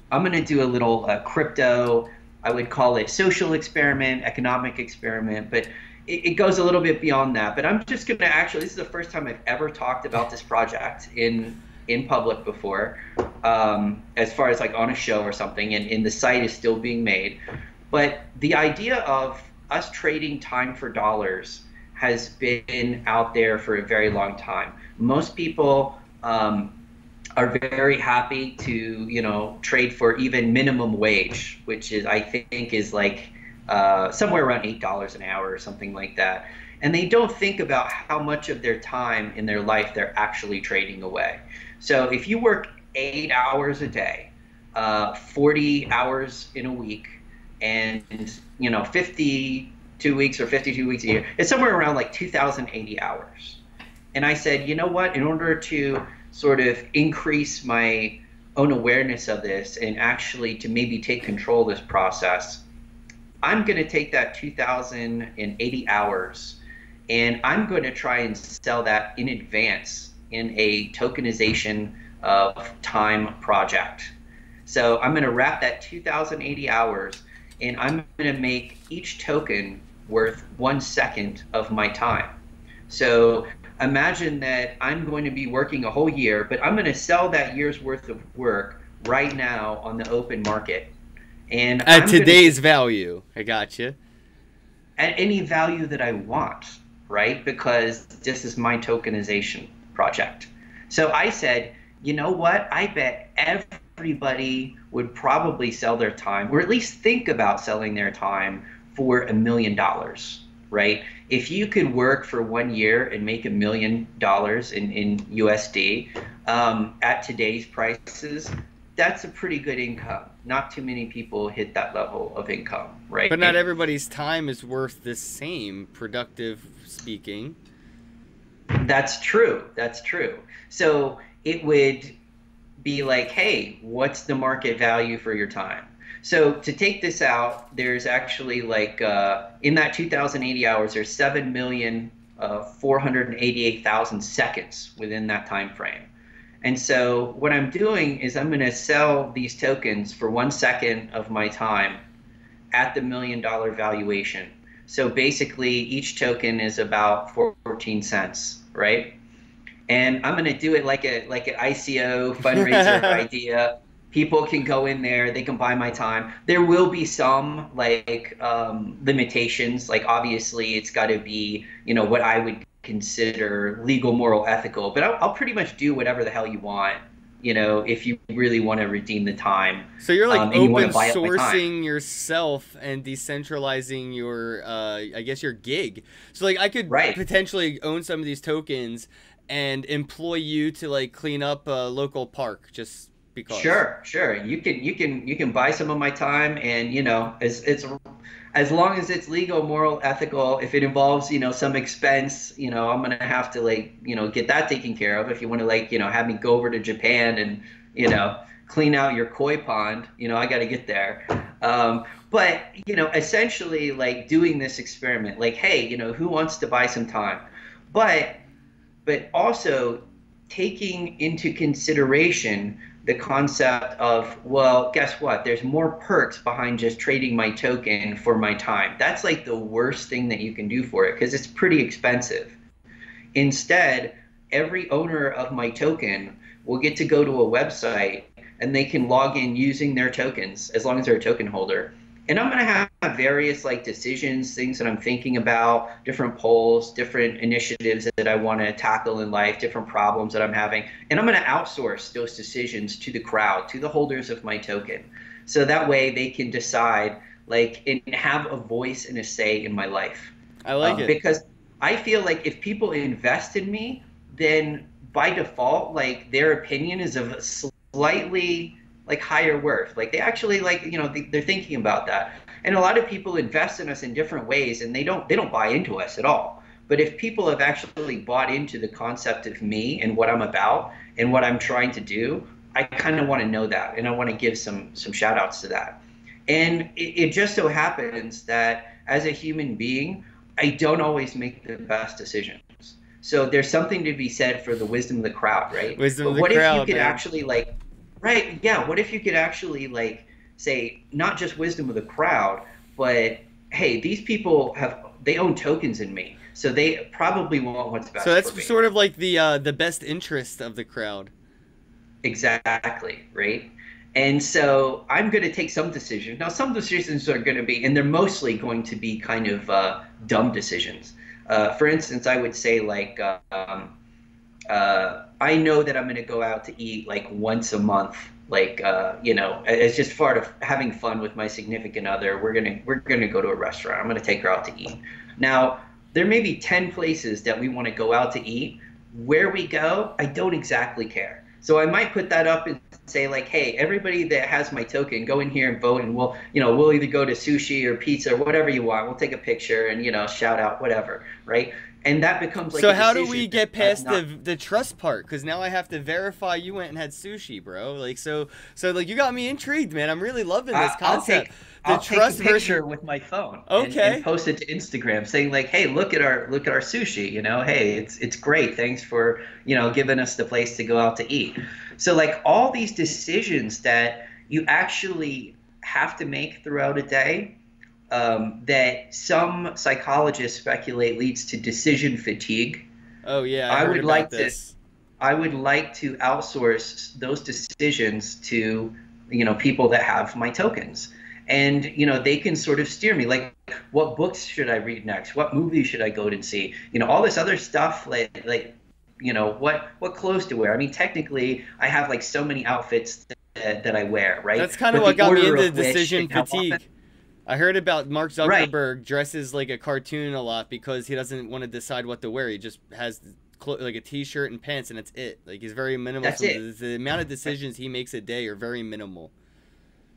Speaker 2: do a little crypto, I would call it social experiment, economic experiment, but it goes a little bit beyond that. But I'm just gonna this is the first time I've ever talked about this project in public before, as far as like on a show or something, and the site is still being made. But the idea of us trading time for dollars has been out there for a very long time. Most people are very happy to trade for even minimum wage, which is I think is like somewhere around $8 an hour or something like that. And they don't think about how much of their time in their life they're actually trading away. So if you work 8 hours a day, 40 hours in a week, and 52 weeks or 52 weeks a year, it's somewhere around like 2,080 hours. And I said, you know what, in order to sort of increase my own awareness of this and actually to maybe take control of this process, I'm going to take that 2,080 hours and I'm going to try and sell that in advance in a tokenization of time project. So I'm going to wrap that 2,080 hours, and I'm going to make each token worth 1 second of my time. So imagine that I'm going to be working a whole year, but I'm going to sell that year's worth of work right now on the open market. And
Speaker 1: at today's value, I got you.
Speaker 2: At any value that I want, right? Because this is my tokenization project. So I said, you know what? I bet everybody would probably sell their time, or at least think about selling their time, for $1 million, right? If you could work for 1 year and make $1 million in USD at today's prices, that's a pretty good income. Not too many people hit that level of income, right?
Speaker 1: But not everybody's time is worth the same, productive speaking.
Speaker 2: That's true. That's true. So it would be like, hey, what's the market value for your time? So to take this out, there's actually like in that 2,080 hours, there's 7,488,000 seconds within that time frame. And so what I'm doing is I'm going to sell these tokens for 1 second of my time at the $1 million valuation. So basically each token is about 14 cents, right? And I'm going to do it like an ICO fundraiser idea. People can go in there, they can buy my time. There will be some like limitations. Like obviously it's got to be, what I would consider legal, moral, ethical, but I'll pretty much do whatever the hell you want if you really want to redeem the time,
Speaker 1: So you're like
Speaker 2: and you want
Speaker 1: open
Speaker 2: to buy up my time.
Speaker 1: sourcing yourself and decentralizing your, I guess your gig. So like I could
Speaker 2: Right.
Speaker 1: potentially own some of these tokens and employ you to like clean up a local park just because.
Speaker 2: Sure, sure. You can buy some of my time, and as long as it's legal, moral, ethical. If it involves some expense, I'm gonna have to like get that taken care of. If you want to like have me go over to Japan and clean out your koi pond, I got to get there. But essentially like doing this experiment, like hey, who wants to buy some time? But also taking into consideration the concept of, well, guess what? There's more perks behind just trading my token for my time. That's like the worst thing that you can do for it because it's pretty expensive. Instead, every owner of my token will get to go to a website and they can log in using their tokens as long as they're a token holder. And I'm going to have various like decisions, things that I'm thinking about, different polls, different initiatives that I want to tackle in life, different problems that I'm having. And I'm going to outsource those decisions to the crowd, to the holders of my token. So that way they can decide like and have a voice and a say in my life.
Speaker 1: I like it.
Speaker 2: Because I feel like if people invest in me, then by default, like their opinion is of a slightly like higher worth. Like they actually like they're thinking about that. And a lot of people invest in us in different ways, and they don't buy into us at all. But if people have actually bought into the concept of me and what I'm about and what I'm trying to do, I kind of want to know that, and I want to give some shout outs to that. And it just so happens that as a human being, I don't always make the best decisions. So there's something to be said for the wisdom of the crowd, right?
Speaker 1: Wisdom
Speaker 2: But
Speaker 1: of the
Speaker 2: what
Speaker 1: crowd,
Speaker 2: if you could
Speaker 1: man.
Speaker 2: actually like, right? Yeah. What if you could actually like say not just wisdom of the crowd, but hey, these people they own tokens in me, so they probably want what's
Speaker 1: So
Speaker 2: best for
Speaker 1: that's
Speaker 2: me.
Speaker 1: sort of like the best interest of the crowd.
Speaker 2: Exactly, right? And so I'm going to take some decisions. Now, some decisions are going to be, and they're mostly going to be kind of dumb decisions. For instance, I would say like I know that I'm going to go out to eat like once a month. Like it's just part of having fun with my significant other. We're gonna go to a restaurant. I'm gonna take her out to eat. Now, there may be 10 places that we want to go out to eat. Where we go, I don't exactly care. So I might put that up and say like, hey, everybody that has my token, go in here and vote, and we'll either go to sushi or pizza or whatever you want. We'll take a picture and shout out whatever, right? And that becomes like
Speaker 1: So
Speaker 2: a
Speaker 1: how do
Speaker 2: decision
Speaker 1: we
Speaker 2: that
Speaker 1: get
Speaker 2: has
Speaker 1: past
Speaker 2: not.
Speaker 1: the trust part? Because now I have to verify you went and had sushi, bro. Like so like you got me intrigued, man. I'm really loving this
Speaker 2: I, I'll
Speaker 1: concept.
Speaker 2: take
Speaker 1: The
Speaker 2: I'll take a
Speaker 1: trust versus
Speaker 2: picture with my phone and
Speaker 1: okay.
Speaker 2: post it to Instagram saying like, hey, look at our sushi, hey, it's great. Thanks for, giving us the place to go out to eat. So like all these decisions that you actually have to make throughout a day, that some psychologists speculate leads to decision fatigue.
Speaker 1: Oh yeah, I
Speaker 2: I
Speaker 1: heard
Speaker 2: would
Speaker 1: about
Speaker 2: like to
Speaker 1: this.
Speaker 2: I would like to outsource those decisions to, people that have my tokens. And, they can sort of steer me like, what books should I read next? What movies should I go and see? All this other stuff like what clothes to wear. I mean, technically, I have like so many outfits that I wear, right?
Speaker 1: That's kind of
Speaker 2: But
Speaker 1: what
Speaker 2: the
Speaker 1: got me
Speaker 2: order
Speaker 1: into
Speaker 2: of which
Speaker 1: decision
Speaker 2: and how often,
Speaker 1: fatigue. I heard about Mark
Speaker 2: right?
Speaker 1: Zuckerberg dresses like a cartoon a lot because he doesn't want to decide what to wear. He just has like a t-shirt and pants and that's it. Like he's very minimal.
Speaker 2: That's
Speaker 1: So
Speaker 2: it.
Speaker 1: the amount of decisions he makes a day are very minimal.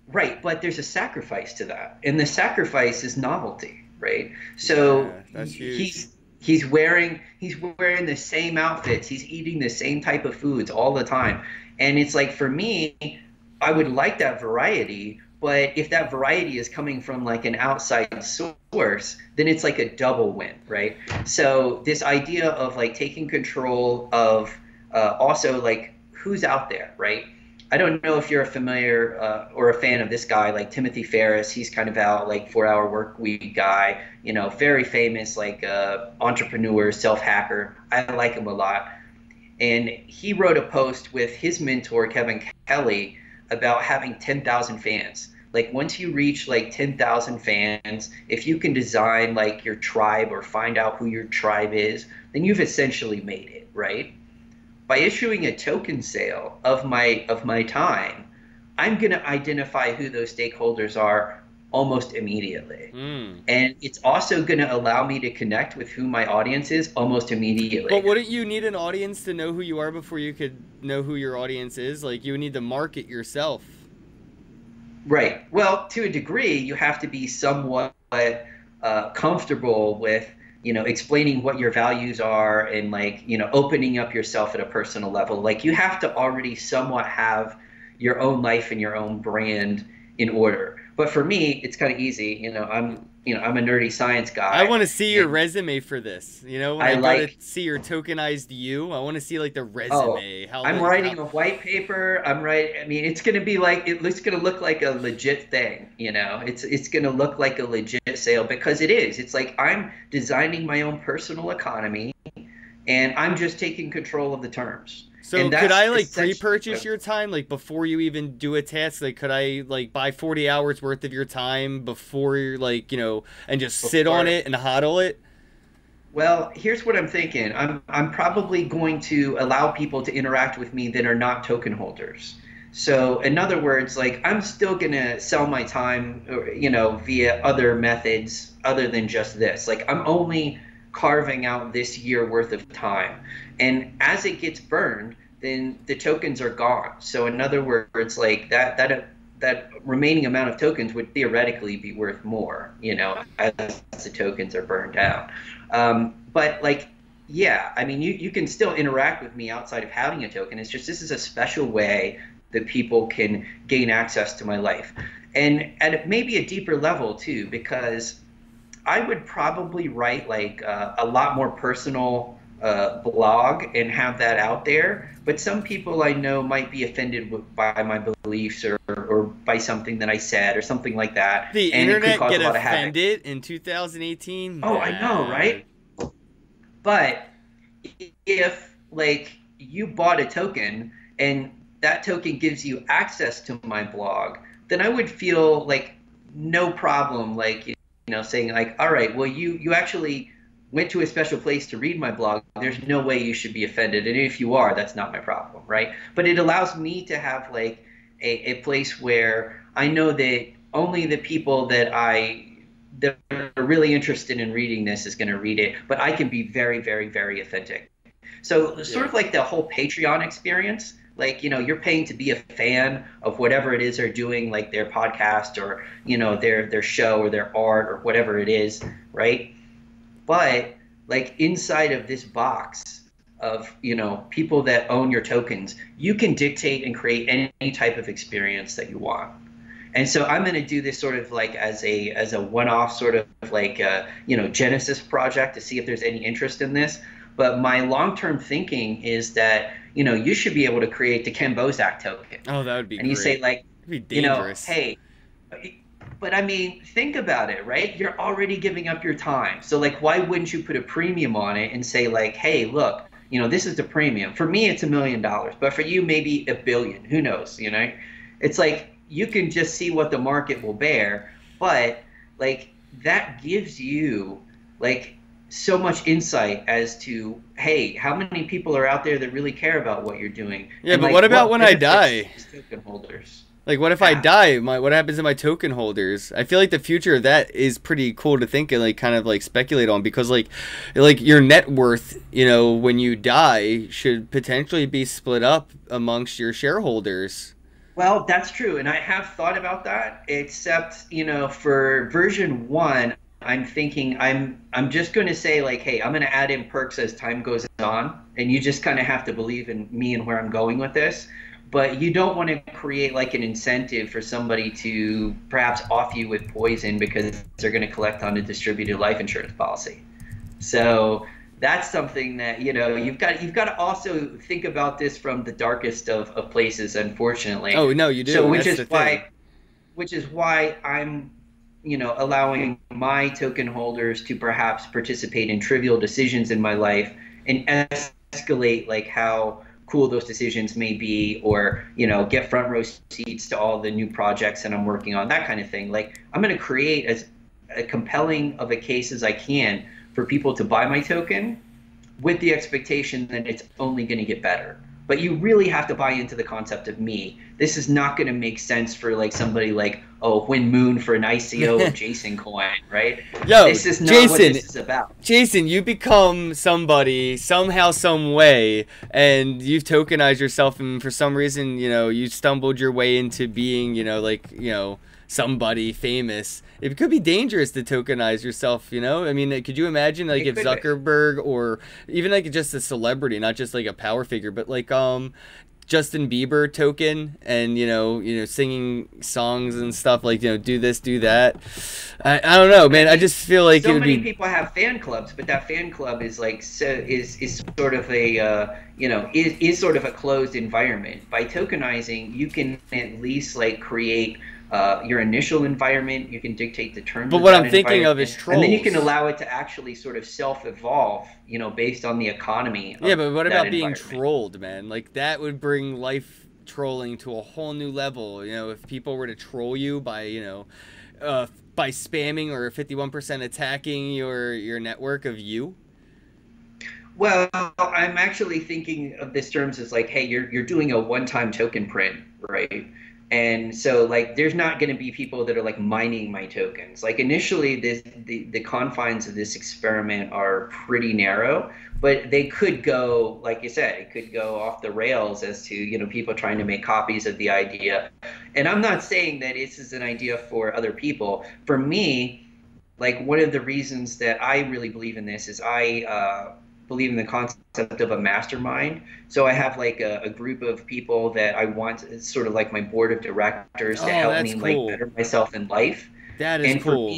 Speaker 2: Right, but there's a sacrifice to that, and the sacrifice is novelty, right? So
Speaker 1: Yeah, that's huge.
Speaker 2: he's wearing the same outfits, he's eating the same type of foods all the time, and it's like for me, I would like that variety, but if that variety is coming from like an outside source, then it's like a double win, right? So this idea of like taking control of also like who's out there, right? I don't know if you're a familiar or a fan of this guy, like Timothy Ferriss. He's kind of out like 4 Hour Work Week guy, very famous like entrepreneur, self hacker. I like him a lot. And he wrote a post with his mentor, Kevin Kelly, about having 10,000 fans. Like once you reach like 10,000 fans, if you can design like your tribe or find out who your tribe is, then you've essentially made it, right? by issuing a token sale of my time, I'm going to identify who those stakeholders are almost immediately. And it's also going to allow me to connect with who my audience is almost immediately.
Speaker 1: But wouldn't you need an audience to know who you are before you could know who your audience is? Like, you would need to market yourself.
Speaker 2: Right. Well, to a degree, you have to be somewhat comfortable with, explaining what your values are and like, opening up yourself at a personal level. Like you have to already somewhat have your own life and your own brand in order. But for me, it's kind of easy. I'm a nerdy science guy.
Speaker 1: I want to see your resume for this. When I go to see your tokenized you, I want to see like the resume.
Speaker 2: I'm writing a white paper. I mean, it's going to be like, it's going to look like a legit thing. It's going to look like a legit sale because it is. It's like I'm designing my own personal economy and I'm just taking control of the terms.
Speaker 1: So could I like pre-purchase your time, like before you even do a task? Like, could I like buy 40 hours worth of your time before you're like, and just sit on it and hodl it?
Speaker 2: Well, here's what I'm thinking. I'm probably going to allow people to interact with me that are not token holders. So in other words, like I'm still going to sell my time, via other methods other than just this. Like I'm only carving out this year worth of time. And as it gets burned, then the tokens are gone. So in other words, like that remaining amount of tokens would theoretically be worth more, as the tokens are burned down. But like, yeah, I mean, you can still interact with me outside of having a token. It's just this is a special way that people can gain access to my life. And at maybe a deeper level too, because I would probably write like a lot more personal blog and have that out there. But some people I know might be offended by my beliefs or by something that I said or something like that.
Speaker 1: The internet get offended in 2018?
Speaker 2: Oh, I know, right? But if like you bought a token and that token gives you access to my blog, then I would feel like no problem, like, saying like, all right, well, you actually went to a special place to read my blog. There's no way you should be offended. And if you are, that's not my problem, right? But it allows me to have like a place where I know that only the people that are really interested in reading this is going to read it, but I can be very, very, very authentic. So sort of like the whole Patreon experience, like, you're paying to be a fan of whatever it is they're doing, like their podcast or, their show or their art or whatever it is, right? But like inside of this box of, people that own your tokens, you can dictate and create any type of experience that you want. And so I'm going to do this sort of like as a one-off sort of like, Genesis project to see if there's any interest in this. But my long-term thinking is that, you should be able to create the Ken Bozak token.
Speaker 1: Oh, that would be great.
Speaker 2: And you say like,
Speaker 1: it'd be dangerous.
Speaker 2: Hey, but I mean, think about it, right? You're already giving up your time. So like, why wouldn't you put a premium on it and say like, hey, look, this is the premium. For me, it's $1 million, but for you, maybe $1 billion. Who knows? It's like you can just see what the market will bear, but like that gives you like so much insight as to, hey, how many people are out there that really care about what you're doing?
Speaker 1: Yeah,
Speaker 2: and
Speaker 1: but
Speaker 2: like,
Speaker 1: what about when I die?
Speaker 2: Token holders.
Speaker 1: Like, what if I die? What happens to my token holders? I feel like the future of that is pretty cool to think and like kind of like speculate on, because like your net worth, when you die should potentially be split up amongst your shareholders.
Speaker 2: Well, that's true, and I have thought about that, except, for version 1, I'm thinking I'm just going to say like, hey, I'm going to add in perks as time goes on, and you just kind of have to believe in me and where I'm going with this. But you don't want to create like an incentive for somebody to perhaps off you with poison because they're going to collect on a distributed life insurance policy. So that's something that, you've got to also think about this from the darkest of places, unfortunately.
Speaker 1: Oh, no, you do.
Speaker 2: So which is why I'm allowing my token holders to perhaps participate in trivial decisions in my life and escalate like how cool those decisions may be, or, get front row seats to all the new projects that I'm working on, that kind of thing. Like I'm going to create as compelling of a case as I can for people to buy my token, with the expectation that it's only going to get better. But you really have to buy into the concept of me. This is not going to make sense for like somebody like, oh, Win Moon for an ICO of Jason coin, right?
Speaker 1: Yo,
Speaker 2: this is not
Speaker 1: Jason,
Speaker 2: what this is about.
Speaker 1: Jason, you become somebody somehow, some way, and you've tokenized yourself, and for some reason, you know, you stumbled your way into being, you know, like, you know, somebody famous. It could be dangerous to tokenize yourself, you know? I mean, could you imagine, like, if Zuckerberg or even, like, just a celebrity, not just, like, a power figure, but, like, Justin Bieber token and, you know, singing songs and stuff, like, you know, do this, do that. I don't know, man. I just feel like
Speaker 2: so many people have fan clubs, but that fan club is, like, is sort of a, you know, is sort of a closed environment. By tokenizing, you can at least, like, create your initial environment. You can dictate the terms.
Speaker 1: But what I'm thinking of is trolls.
Speaker 2: And then you can allow it to actually sort of self-evolve, you know, based on the economy.
Speaker 1: Yeah, but what about being trolled, man? Like, that would bring life trolling to a whole new level. You know, if people were to troll you by, you know, by spamming or 51% attacking your network of you.
Speaker 2: Well, I'm actually thinking of this terms as like, hey, you're doing a one-time token print, right? And so, like, there's not going to be people that are, like, mining my tokens. Like, initially, the confines of this experiment are pretty narrow, but they could go, like you said, it could go off the rails as to, you know, people trying to make copies of the idea. And I'm not saying that this is an idea for other people. For me, like, one of the reasons that I really believe in this is I believe in the concept of a mastermind. So I have like a group of people that I want, it's sort of like my board of directors to help me like better myself in life.
Speaker 1: That is cool.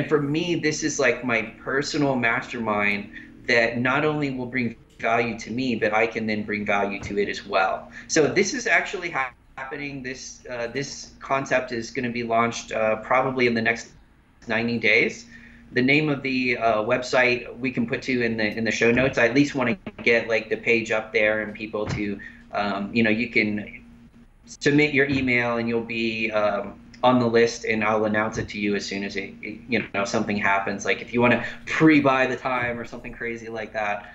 Speaker 2: For me, this is like my personal mastermind that not only will bring value to me, but I can then bring value to it as well. So this is actually happening. This concept is going to be launched probably in the next 90 days. The name of the website we can put to in the show notes. I at least want to get like the page up there and people to, you know, you can submit your email and you'll be on the list, and I'll announce it to you as soon as you know, something happens. Like if you want to pre-buy the time or something crazy like that,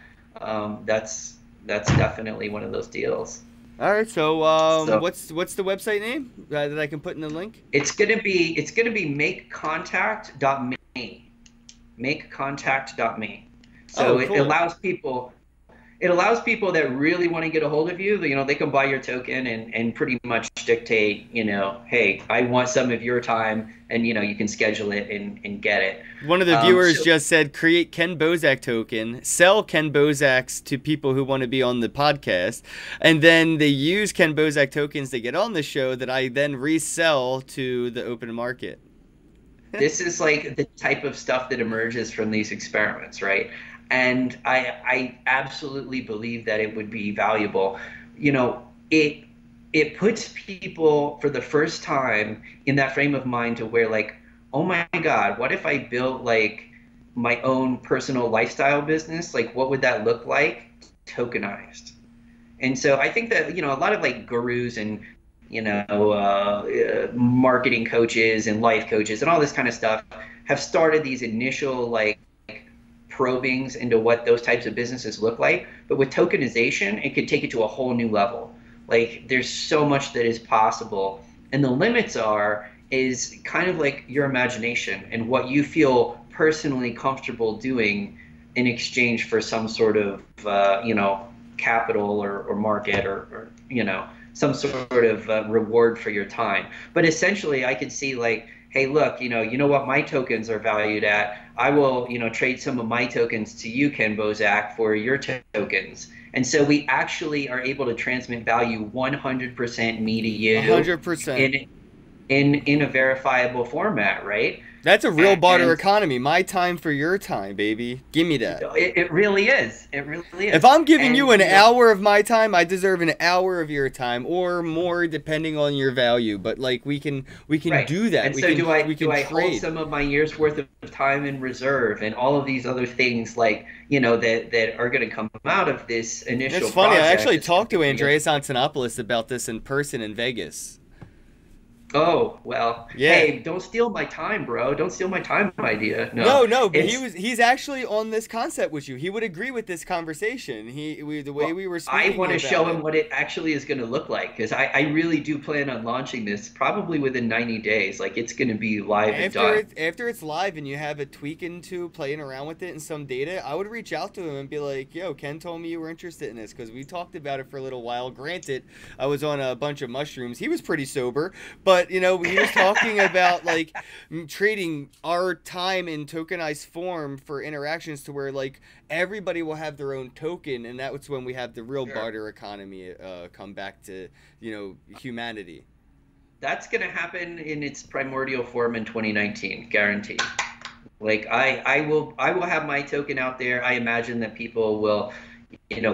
Speaker 2: that's definitely one of those deals.
Speaker 1: All right, so what's the website name that I can put in the link?
Speaker 2: It's gonna be makecontact.me. Makecontact.me. So cool. It allows people that really want to get a hold of you, you know, they can buy your token and pretty much dictate, you know, hey, I want some of your time, and, you know, you can schedule it and get it.
Speaker 1: One of the viewers just said, create Ken Bozak token, sell Ken Bozaks to people who want to be on the podcast, and then they use Ken Bozak tokens to get on the show that I then resell to the open market.
Speaker 2: This is like the type of stuff that emerges from these experiments, right? And I absolutely believe that it would be valuable. You know, it puts people for the first time in that frame of mind to where, like, oh my God, what if I built like my own personal lifestyle business? Like, what would that look like tokenized? And so I think that, you know, a lot of like gurus and, you know, marketing coaches and life coaches and all this kind of stuff have started these initial like probings into what those types of businesses look like. But with tokenization, it could take it to a whole new level. Like, there's so much that is possible. And the limits is kind of like your imagination and what you feel personally comfortable doing in exchange for some sort of, you know, capital or market or, you know, some sort of reward for your time. But essentially, I could see like, hey, look, you know what my tokens are valued at. I will, you know, trade some of my tokens to you, Ken Bozak, for your tokens. And so we actually are able to transmit value 100% me to you.
Speaker 1: 100%.
Speaker 2: In a verifiable format, right?
Speaker 1: That's a real barter economy. My time for your time, baby. Give me that.
Speaker 2: It really is. It really is.
Speaker 1: If I'm giving you an hour of my time, I deserve an hour of your time, or more, depending on your value. But like we can right. do that.
Speaker 2: And so do I hold some of my year's worth of time in reserve, and all of these other things, like, you know, that are going to come out of this initial.
Speaker 1: It's funny. I actually talked to Andreas Antonopoulos about this in person in Vegas.
Speaker 2: Oh, well,
Speaker 1: Yeah.
Speaker 2: hey, don't steal my time, bro. Don't steal my time idea. No,
Speaker 1: No, no, but
Speaker 2: it's
Speaker 1: he's actually on this concept with you. He would agree with this conversation. The way
Speaker 2: Well,
Speaker 1: we were
Speaker 2: I
Speaker 1: speaking
Speaker 2: want to
Speaker 1: about
Speaker 2: show him
Speaker 1: it.
Speaker 2: what it actually is going to look like because I really do plan on launching this probably within 90 days. Like it's going to be live and done.
Speaker 1: After it's live and you have it tweaking to playing around with it and some data, I would reach out to him and be like, "Yo, Ken told me you were interested in this because we talked about it for a little while. Granted, I was on a bunch of mushrooms. He was pretty sober, but you know, he was talking about like trading our time in tokenized form for interactions to where like everybody will have their own token, and that's when we have the real
Speaker 2: Sure.
Speaker 1: barter economy come back to humanity."
Speaker 2: That's going to happen in its primordial form in 2019, guaranteed. Like I will have my token out there. I imagine that people will,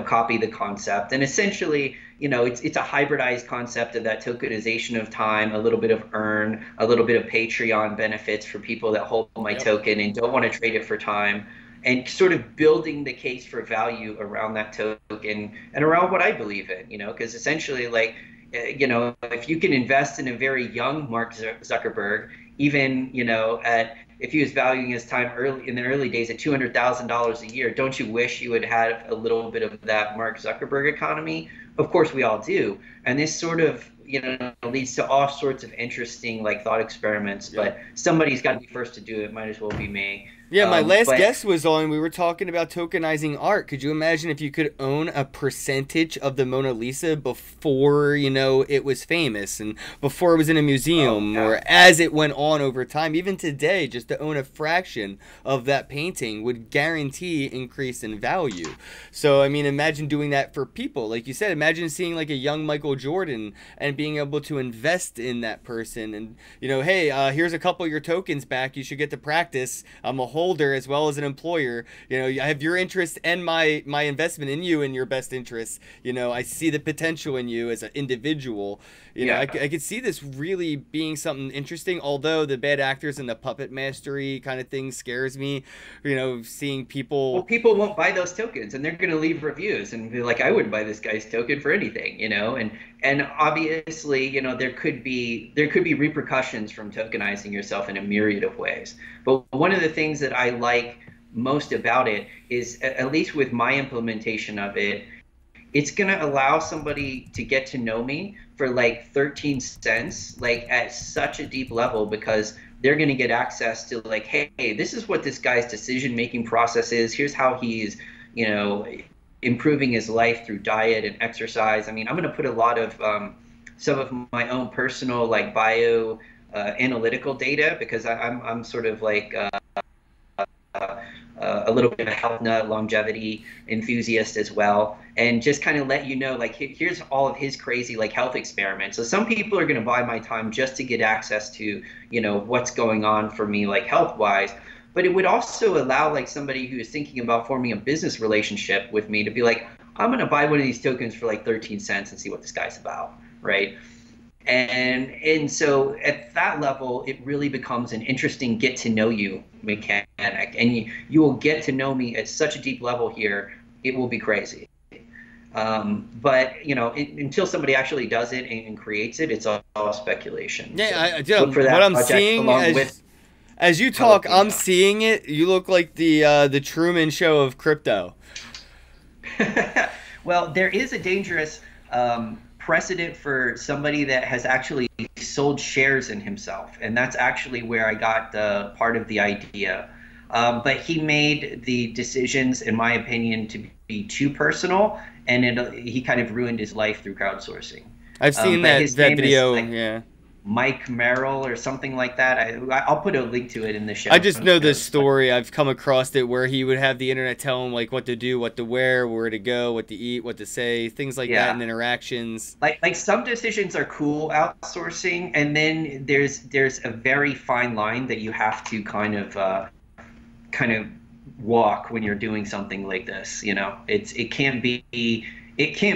Speaker 2: copy the concept. And essentially, it's a hybridized concept of that tokenization of time, a little bit of earn, a little bit of Patreon benefits for people that hold my
Speaker 1: Yep.
Speaker 2: token and don't want to trade it for time. And sort of building the case for value around that token and around what I believe in, because essentially, like, if you can invest in a very young Mark Zuckerberg, even, at if he was valuing his time early in the early days at $200,000 a year, don't you wish you would have a little bit of that Mark Zuckerberg economy? Of course, we all do. And this sort of, leads to all sorts of interesting like thought experiments.
Speaker 1: Yep.
Speaker 2: But somebody's got to be first to do it. Might as well be me.
Speaker 1: Yeah, my last
Speaker 2: But
Speaker 1: guest was on. We were talking about tokenizing art. Could you imagine if you could own a percentage of the Mona Lisa before, it was famous and before it was in a
Speaker 2: oh
Speaker 1: museum
Speaker 2: yeah.
Speaker 1: or as it went on over time? Even today, just to own a fraction of that painting would guarantee increase in value. So, I mean, imagine doing that for people. Like you said, imagine seeing like a young Michael Jordan and being able to invest in that person and, hey, here's a couple of your tokens back. You should get to practice. I'm a holder as well as an employer. I have your interest and my investment in you in your best interest. I see the potential in you as an individual. I
Speaker 2: Yeah.
Speaker 1: could see this really being something interesting, although the bad actors and the puppet mastery kind of thing scares me. Seeing
Speaker 2: Well,
Speaker 1: people.
Speaker 2: people won't buy those tokens, and they're going to leave reviews and be like, "I wouldn't buy this guy's token for anything," and obviously, there could be repercussions from tokenizing yourself in a myriad of ways. But one of the things that I like most about it is, at least with my implementation of it, it's going to allow somebody to get to know me for like 13 cents, like at such a deep level, because they're going to get access to like, hey, this is what this guy's decision making process is. Here's how he's, you know, improving his life through diet and exercise. I mean, I'm going to put a lot of some of my own personal like bio analytical data because I'm sort of like a little bit of a health nut, longevity enthusiast as well, and just kind of let you know, like, here's all of his crazy like health experiments. So some people are going to buy my time just to get access to, what's going on for me, like health wise. But it would also allow like somebody who is thinking about forming a business relationship with me to be like, I'm going to buy one of these tokens for like 13 cents and see what this guy's about, right? And so at that level, it really becomes an interesting get to know you mechanic, and you will get to know me at such a deep level here. It will be crazy. But until somebody actually does it and creates it, it's all speculation.
Speaker 1: Yeah,
Speaker 2: So
Speaker 1: yeah,
Speaker 2: look for
Speaker 1: what
Speaker 2: that
Speaker 1: I'm
Speaker 2: project
Speaker 1: seeing
Speaker 2: along with
Speaker 1: as you talk, I'm
Speaker 2: jalapeno.
Speaker 1: seeing it. You look like the Truman Show of crypto.
Speaker 2: Well, there is a dangerous precedent for somebody that has actually sold shares in himself, and that's actually where I got the part of the idea. But he made the decisions, in my opinion, to be too personal, and he kind of ruined his life through crowdsourcing.
Speaker 1: I've seen
Speaker 2: But
Speaker 1: that
Speaker 2: his name is
Speaker 1: video.
Speaker 2: like
Speaker 1: Yeah.
Speaker 2: Mike Merrill or something like that. I'll put a link to it in the
Speaker 1: I
Speaker 2: show
Speaker 1: just know this
Speaker 2: notes. But
Speaker 1: story. I've come across it where he would have the internet tell him like what to do, what to wear, where to go, what to eat, what to say, things like that in
Speaker 2: yeah,
Speaker 1: interactions.
Speaker 2: like some decisions are cool outsourcing, and then there's a very fine line that you have to kind of walk when you're doing something like this. It can't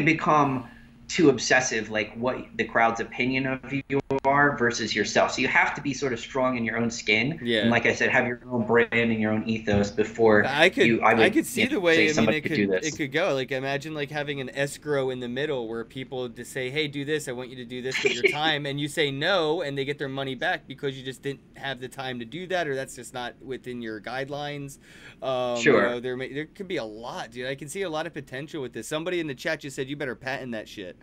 Speaker 2: become too obsessive, like what the crowd's opinion of you are versus yourself. So you have to be sort of strong in your own skin,
Speaker 1: Yeah.
Speaker 2: and like I said, have your own brand and your own ethos before
Speaker 1: I could see the way,
Speaker 2: say
Speaker 1: I mean,
Speaker 2: somebody could do this.
Speaker 1: it could go. Like, imagine like having an escrow in the middle where people just say, "Hey, do this. I want you to do this with your time," and you say no, and they get their money back because you just didn't have the time to do that, or that's just not within your guidelines.
Speaker 2: Sure.
Speaker 1: You know, there could be a lot, dude. I can see a lot of potential with this. Somebody in the chat just said you better patent that shit.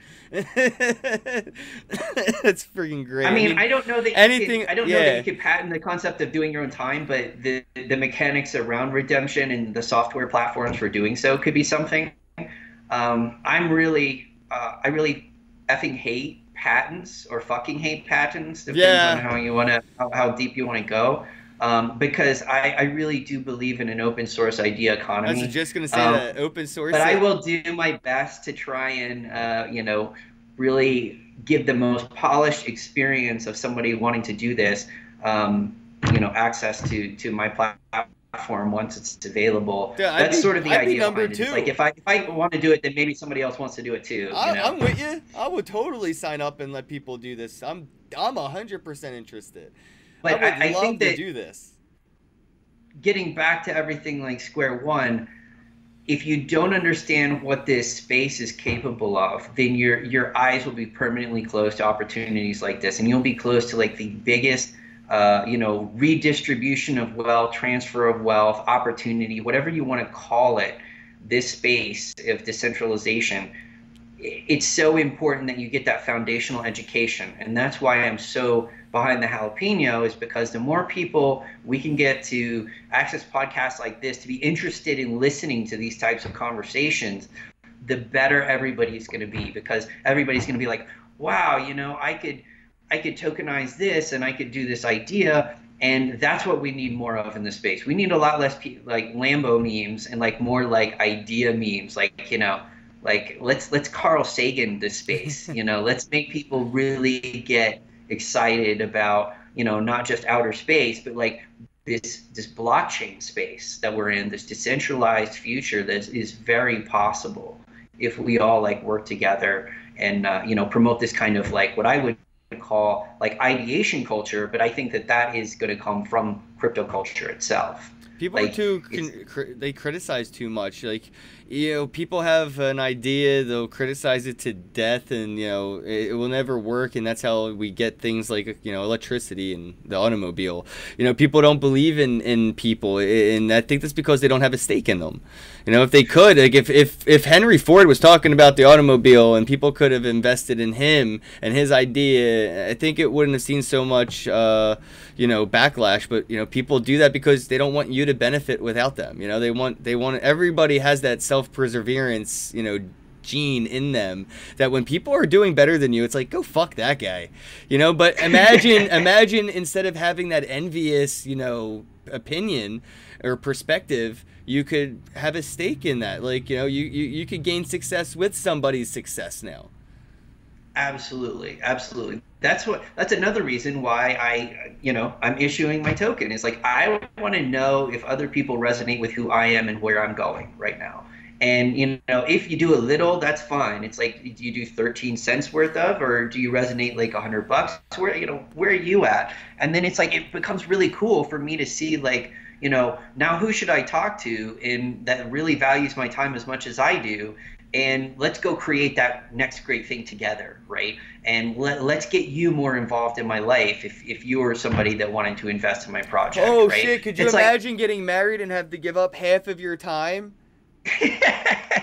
Speaker 1: That's freaking great.
Speaker 2: I mean, I don't know that
Speaker 1: anything.
Speaker 2: I don't know that you could patent the concept of doing your own time, but the mechanics around redemption and the software platforms for doing so could be something. I really effing hate patents, or fucking hate patents, depends on how you want to, how deep you want to go. Because I really do believe in an open source idea economy.
Speaker 1: I was just gonna say that open source.
Speaker 2: But I will do my best to try and you know, really give the most polished experience of somebody wanting to do this. You know, access to my platform once it's available.
Speaker 1: Yeah,
Speaker 2: that's sort of the idea
Speaker 1: number
Speaker 2: behind it.
Speaker 1: two.
Speaker 2: Like if I want to do it, then maybe somebody else wants to do it too. You know?
Speaker 1: I'm with you. I would totally sign up and let people do this. I'm 100% interested.
Speaker 2: But I think that
Speaker 1: do this.
Speaker 2: Getting back to everything like square one, if you don't understand what this space is capable of, then your eyes will be permanently closed to opportunities like this, and you'll be close to like the biggest, you know, redistribution of wealth, transfer of wealth, opportunity, whatever you want to call it. This space of decentralization, it's so important that you get that foundational education, and that's why I'm so behind the jalapeno, is because the more people we can get to access podcasts like this, to be interested in listening to these types of conversations, the better everybody's going to be, because everybody's going to be like, wow, you know, I could tokenize this and I could do this idea. And that's what we need more of in the space. We need a lot less like Lambo memes and like more like idea memes, like, you know, like let's Carl Sagan this space, you know, let's make people really get excited about, you know, not just outer space, but like this blockchain space that we're in, this decentralized future that is very possible if we all like work together and you know, promote this kind of like what I would call like ideation culture, but I think that is going to come from crypto culture itself.
Speaker 1: People
Speaker 2: like,
Speaker 1: they criticize too much. Like, you know, people have an idea, they'll criticize it to death, and, you know, it will never work, and that's how we get things like, you know, electricity and the automobile. You know, people don't believe in people, and I think that's because they don't have a stake in them. You know, if they could, like, if Henry Ford was talking about the automobile and people could have invested in him and his idea, I think it wouldn't have seen so much, you know, backlash. But, you know, people do that because they don't want you to benefit without them. You know, they want everybody has that self-perseverance, you know, gene in them, that when people are doing better than you, it's like, go fuck that guy, you know. But imagine instead of having that envious, you know, opinion or perspective, you could have a stake in that. Like, you know, you could gain success with somebody's success now.
Speaker 2: Absolutely. That's another reason why I'm issuing my token. Is like, I want to know if other people resonate with who I am and where I'm going right now. And, you know, if you do a little, that's fine. It's like, do you do 13 cents worth of, or do you resonate like $100? Where are you at? And then it's like, it becomes really cool for me to see, like, you know, now who should I talk to and that really values my time as much as I do? And let's go create that next great thing together, right? And let's get you more involved in my life if you are somebody that wanted to invest in my project.
Speaker 1: Oh,
Speaker 2: right?
Speaker 1: shit, could you imagine getting married and have to give up half of your time?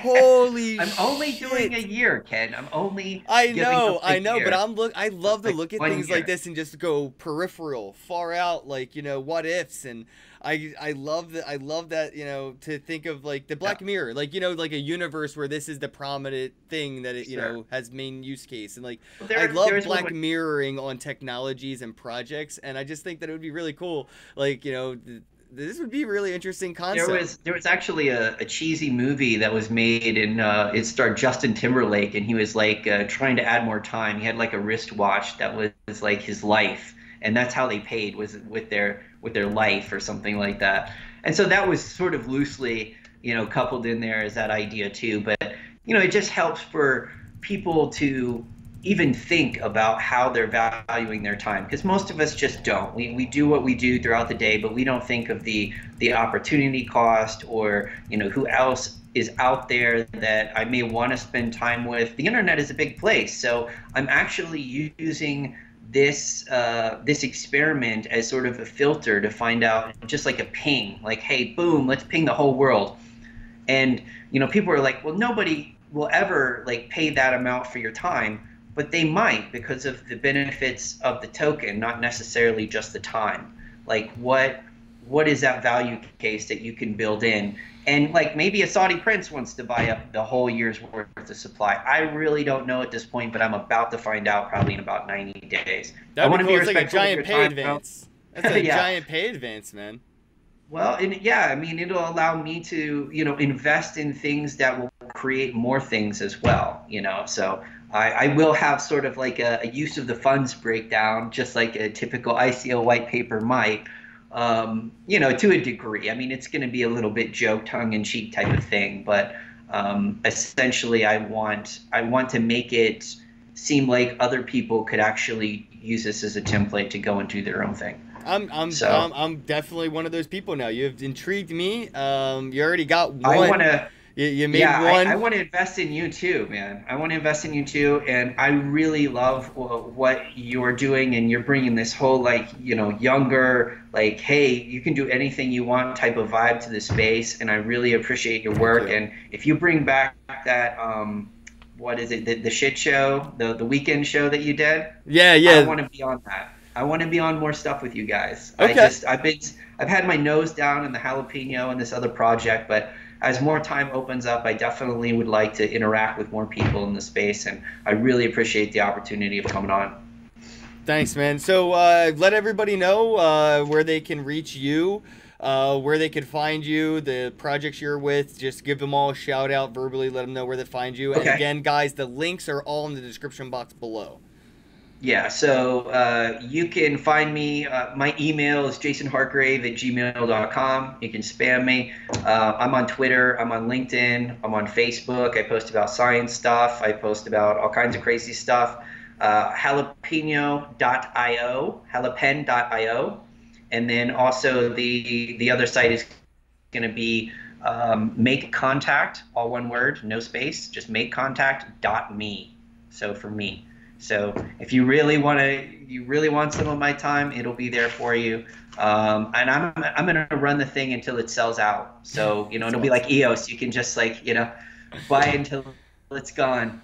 Speaker 1: Holy
Speaker 2: I'm only
Speaker 1: shit.
Speaker 2: doing a year, Ken. I'm only
Speaker 1: I know,
Speaker 2: year.
Speaker 1: but I love to look at things
Speaker 2: year.
Speaker 1: like this and just go peripheral, far out, like, you know, what ifs. And I love that, you know, to think of like the Black Mirror, like, you know, like a universe where this is the prominent thing that it, you know, has main use case. And like, I love Black Mirroring on technologies and projects, and I just think that it would be really cool. Like, you know, this would be a really interesting concept.
Speaker 2: There was actually a cheesy movie that was made, and it starred Justin Timberlake, and he was like trying to add more time. He had like a wristwatch that was like his life, and that's how they paid, was with their life or something like that. And so that was sort of loosely, you know, coupled in there as that idea too. But, you know, it just helps for people to even think about how they're valuing their time, because most of us just don't. We do what we do throughout the day, but we don't think of the opportunity cost, or who else is out there that I may want to spend time with. The internet is a big place, so I'm actually using this this experiment as sort of a filter to find out, just like a ping, like, hey, boom, let's ping the whole world. And people are like, well, nobody will ever like pay that amount for your time. But they might, because of the benefits of the token, not necessarily just the time. Like, what is that value case that you can build in? And like, maybe a Saudi prince wants to buy up the whole year's worth of supply. I really don't know at this point, but I'm about to find out probably in about 90 days.
Speaker 1: That would be cool.
Speaker 2: Be
Speaker 1: it's like a giant pay advance. That's a
Speaker 2: yeah.
Speaker 1: giant pay advance, man.
Speaker 2: Well, and yeah, I mean, it'll allow me to, invest in things that will create more things as well, so I will have sort of like a use of the funds breakdown, just like a typical ICO white paper might, to a degree. I mean, it's going to be a little bit joke, tongue-in-cheek type of thing, but essentially I want to make it seem like other people could actually use this as a template to go and do their own thing.
Speaker 1: I'm definitely one of those people now. You have intrigued me. You already got one. You made one.
Speaker 2: I want to invest in you too, man. I want to invest in you too, and I really love what you're doing, and you're bringing this whole like younger, like, hey, you can do anything you want type of vibe to the space, and I really appreciate your work. And if you bring back that what is it, the shit show, the weekend show that you did?
Speaker 1: Yeah.
Speaker 2: I want to be on that. I want to be on more stuff with you guys.
Speaker 1: Okay.
Speaker 2: I've had my nose down in the jalapeno and this other project, but as more time opens up, I definitely would like to interact with more people in the space, and I really appreciate the opportunity of coming on.
Speaker 1: Thanks, man. So let everybody know where they can reach you, where they can find you, the projects you're with. Just give them all a shout out verbally. Let them know where they find you.
Speaker 2: Okay.
Speaker 1: And again, guys, the links are all in the description box below.
Speaker 2: Yeah, so you can find me. My email is jasonhargrave@gmail.com. You can spam me. I'm on Twitter. I'm on LinkedIn. I'm on Facebook. I post about science stuff. I post about all kinds of crazy stuff. Jalapeno.io, and then also the other site is going to be make contact, all one word, no space, just makecontact.me. So for me. So if you really want some of my time, it'll be there for you. And I'm gonna run the thing until it sells out. So it'll be like EOS. You can just like buy until it's gone.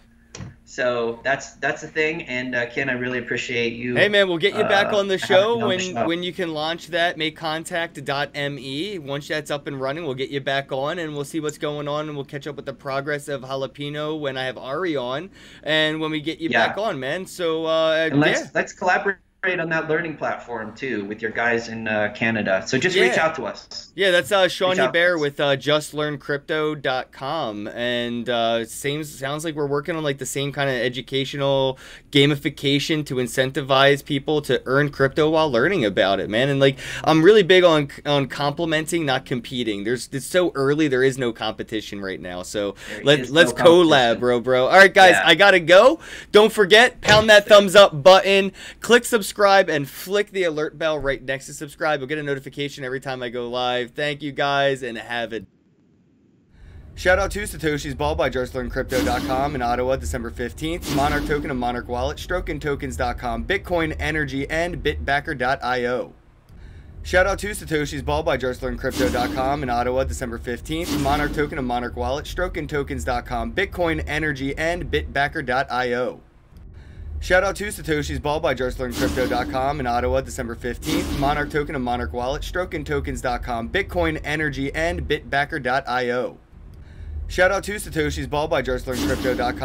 Speaker 2: So that's the thing. And Ken, I really appreciate you.
Speaker 1: Hey man, we'll get you back on the show when you can launch that makecontact.me. Once that's up and running, we'll get you back on and we'll see what's going on, and we'll catch up with the progress of Jalapeno when I have Ari on, and when we get you back on, man. So
Speaker 2: let's collaborate on that learning platform too with your guys in Canada. So just reach out to us.
Speaker 1: Yeah, that's Sean Hebert with justlearncrypto.com, and sounds like we're working on like the same kind of educational gamification to incentivize people to earn crypto while learning about it, man. And like, I'm really big on complimenting, not competing. It's so early, there is no competition right now. So let's collab, bro. All right, guys, I gotta go. Don't forget, pound that thumbs up button, click subscribe, and flick the alert bell right next to subscribe. You'll get a notification every time I go live. Thank you guys, and have it. Shout out to Satoshi's Ball by JustLearnCrypto.com in Ottawa, December 15th. Monarch token of Monarch wallet, Stroken Tokens.com, Bitcoin Energy, and Bitbacker.io. Shout out to Satoshi's Ball by JustLearnCrypto.com in Ottawa, December 15th. Monarch token of Monarch wallet, Stroken Tokens.com, Bitcoin Energy, and Bitbacker.io. Shout out to Satoshi's Ball by JustLearnCrypto.com in Ottawa, December 15th. Monarch token of Monarch wallet, Stroken Tokens.com, Bitcoin Energy, and Bitbacker.io. Shout out to Satoshi's Ball by JustLearnCrypto.com.